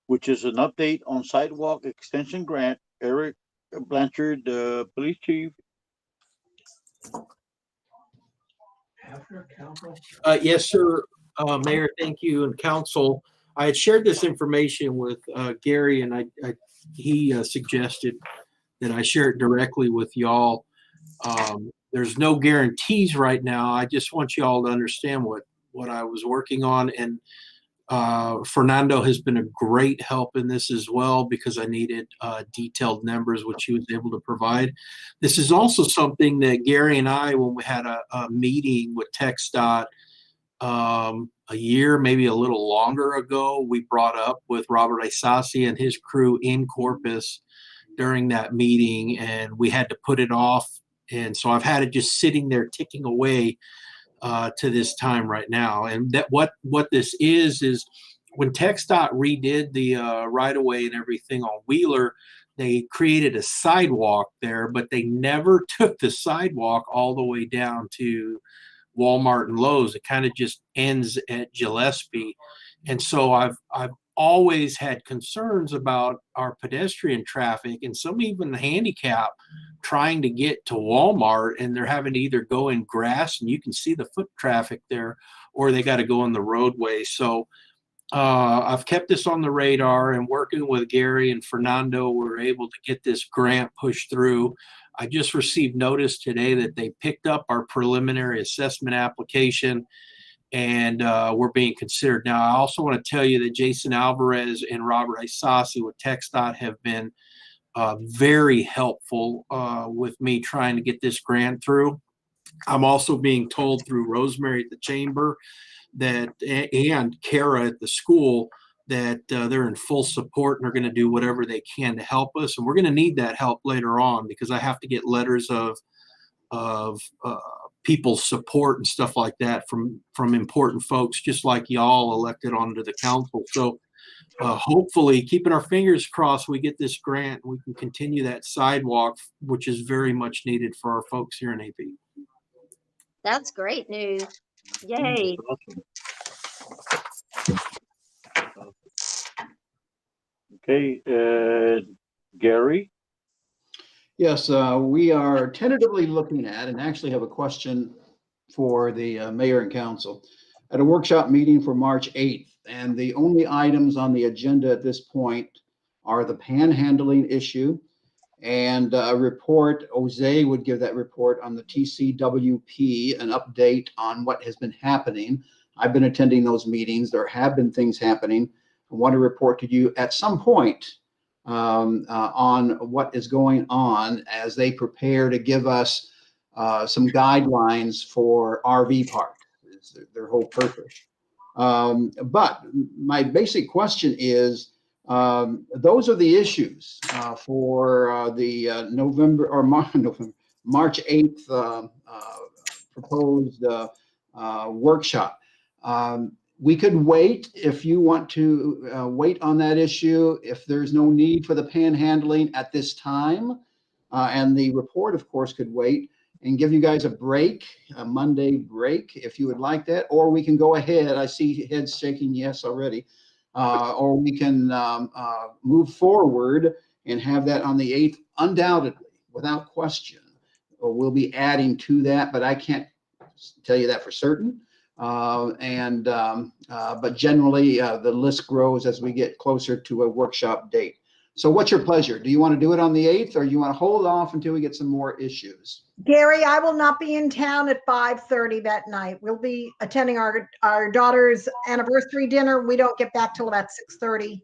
which is an update on sidewalk extension grant. Eric Blanchard, the police chief. Yes, sir. Mayor, thank you, and council. I had shared this information with Gary, and he suggested that I share it directly with y'all. There's no guarantees right now. I just want y'all to understand what I was working on, and Fernando has been a great help in this as well, because I needed detailed numbers, which he was able to provide. This is also something that Gary and I, when we had a meeting with TxDOT a year, maybe a little longer ago, we brought up with Robert Isasi and his crew in Corpus during that meeting, and we had to put it off. And so I've had it just sitting there ticking away to this time right now. And that what this is when TxDOT redid the right-of-way and everything on Wheeler, they created a sidewalk there, but they never took the sidewalk all the way down to Walmart and Lowe's. It kind of just ends at Gillespie. And so I've always had concerns about our pedestrian traffic, and some even handicap trying to get to Walmart, and they're having to either go in grass, and you can see the foot traffic there, or they got to go in the roadway. So I've kept this on the radar, and working with Gary and Fernando, we're able to get this grant pushed through. I just received notice today that they picked up our preliminary assessment application, and we're being considered. Now, I also want to tell you that Jason Alvarez and Robert Isasi with TxDOT have been very helpful with me trying to get this grant through. I'm also being told through Rosemary at the chamber that and Kara at the school that they're in full support and are going to do whatever they can to help us. And we're going to need that help later on, because I have to get letters of people's support and stuff like that from important folks just like y'all elected onto the council. So hopefully, keeping our fingers crossed, we get this grant and we can continue that sidewalk, which is very much needed for our folks here in AP. That's great news. Yay. Okay, Gary? Yes, we are tentatively looking at, and actually have a question for the mayor and council, at a workshop meeting for March 8th. And the only items on the agenda at this point are the panhandling issue and a report. Jose would give that report on the TCWP, an update on what has been happening. I've been attending those meetings. There have been things happening. I want to report to you at some point on what is going on as they prepare to give us some guidelines for RV parks. Is their whole purpose. But my basic question is, those are the issues for the March 8th proposed workshop. We could wait if you want to wait on that issue, if there's no need for the panhandling at this time. And the report, of course, could wait and give you guys a break, a Monday break, if you would like that. Or we can go ahead. I see heads shaking yes already. Or we can move forward and have that on the 8th, undoubtedly, without question. Or we'll be adding to that, but I can't tell you that for certain. But generally, the list grows as we get closer to a workshop date. So what's your pleasure? Do you want to do it on the 8th, or you want to hold off until we get some more issues? Gary, I will not be in town at 5:30 that night. We'll be attending our daughter's anniversary dinner. We don't get back till about 6:30.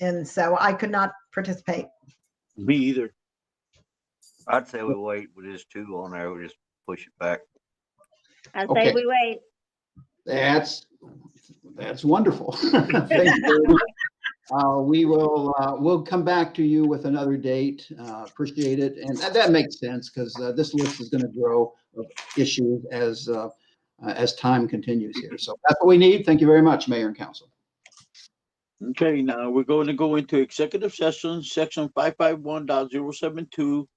And so I could not participate. Me either. I'd say we wait with this two on there. We just push it back. I say Okay. we wait. That's wonderful. Thank you very much. We'll come back to you with another date. Appreciate it, and that makes sense because this list is going to grow of issues as time continues here. So that's what we need. Thank you very much, Mayor and Council. Okay, now we're going to go into executive session, section 551.072,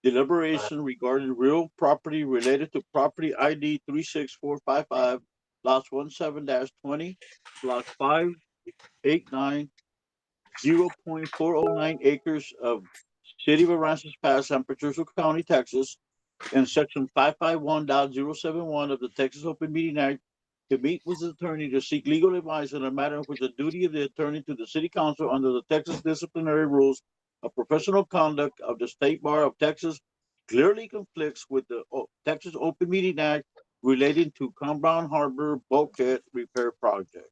deliberation regarding real property related to property ID 36455, lots 17-20, block 589, 0.409 acres of City of Aransas Pass, San Patricio County, Texas, and section 551.071 of the Texas Open Meeting Act, to meet with the attorney to seek legal advice on a matter in which the duty of the attorney to the city council under the Texas disciplinary rules of professional conduct of the State Bar of Texas clearly conflicts with the Texas Open Meeting Act relating to Compound Harbor Bulkhead Repair Project.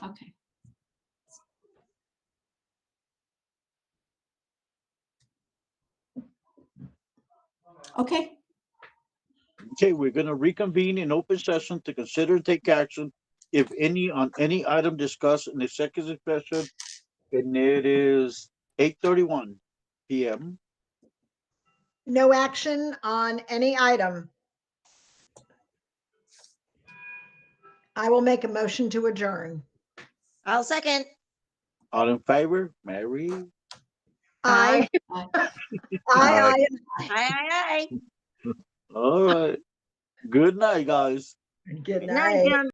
Okay. Okay. Okay, we're gonna reconvene in open session to consider and take action, if any, on any item discussed in executive session. And it is 8:31 PM. No action on any item. I will make a motion to adjourn. I'll second. All in favor, Mary? Aye. Aye. Aye. Aye. All right. Good night, guys. Good Good night, night. John.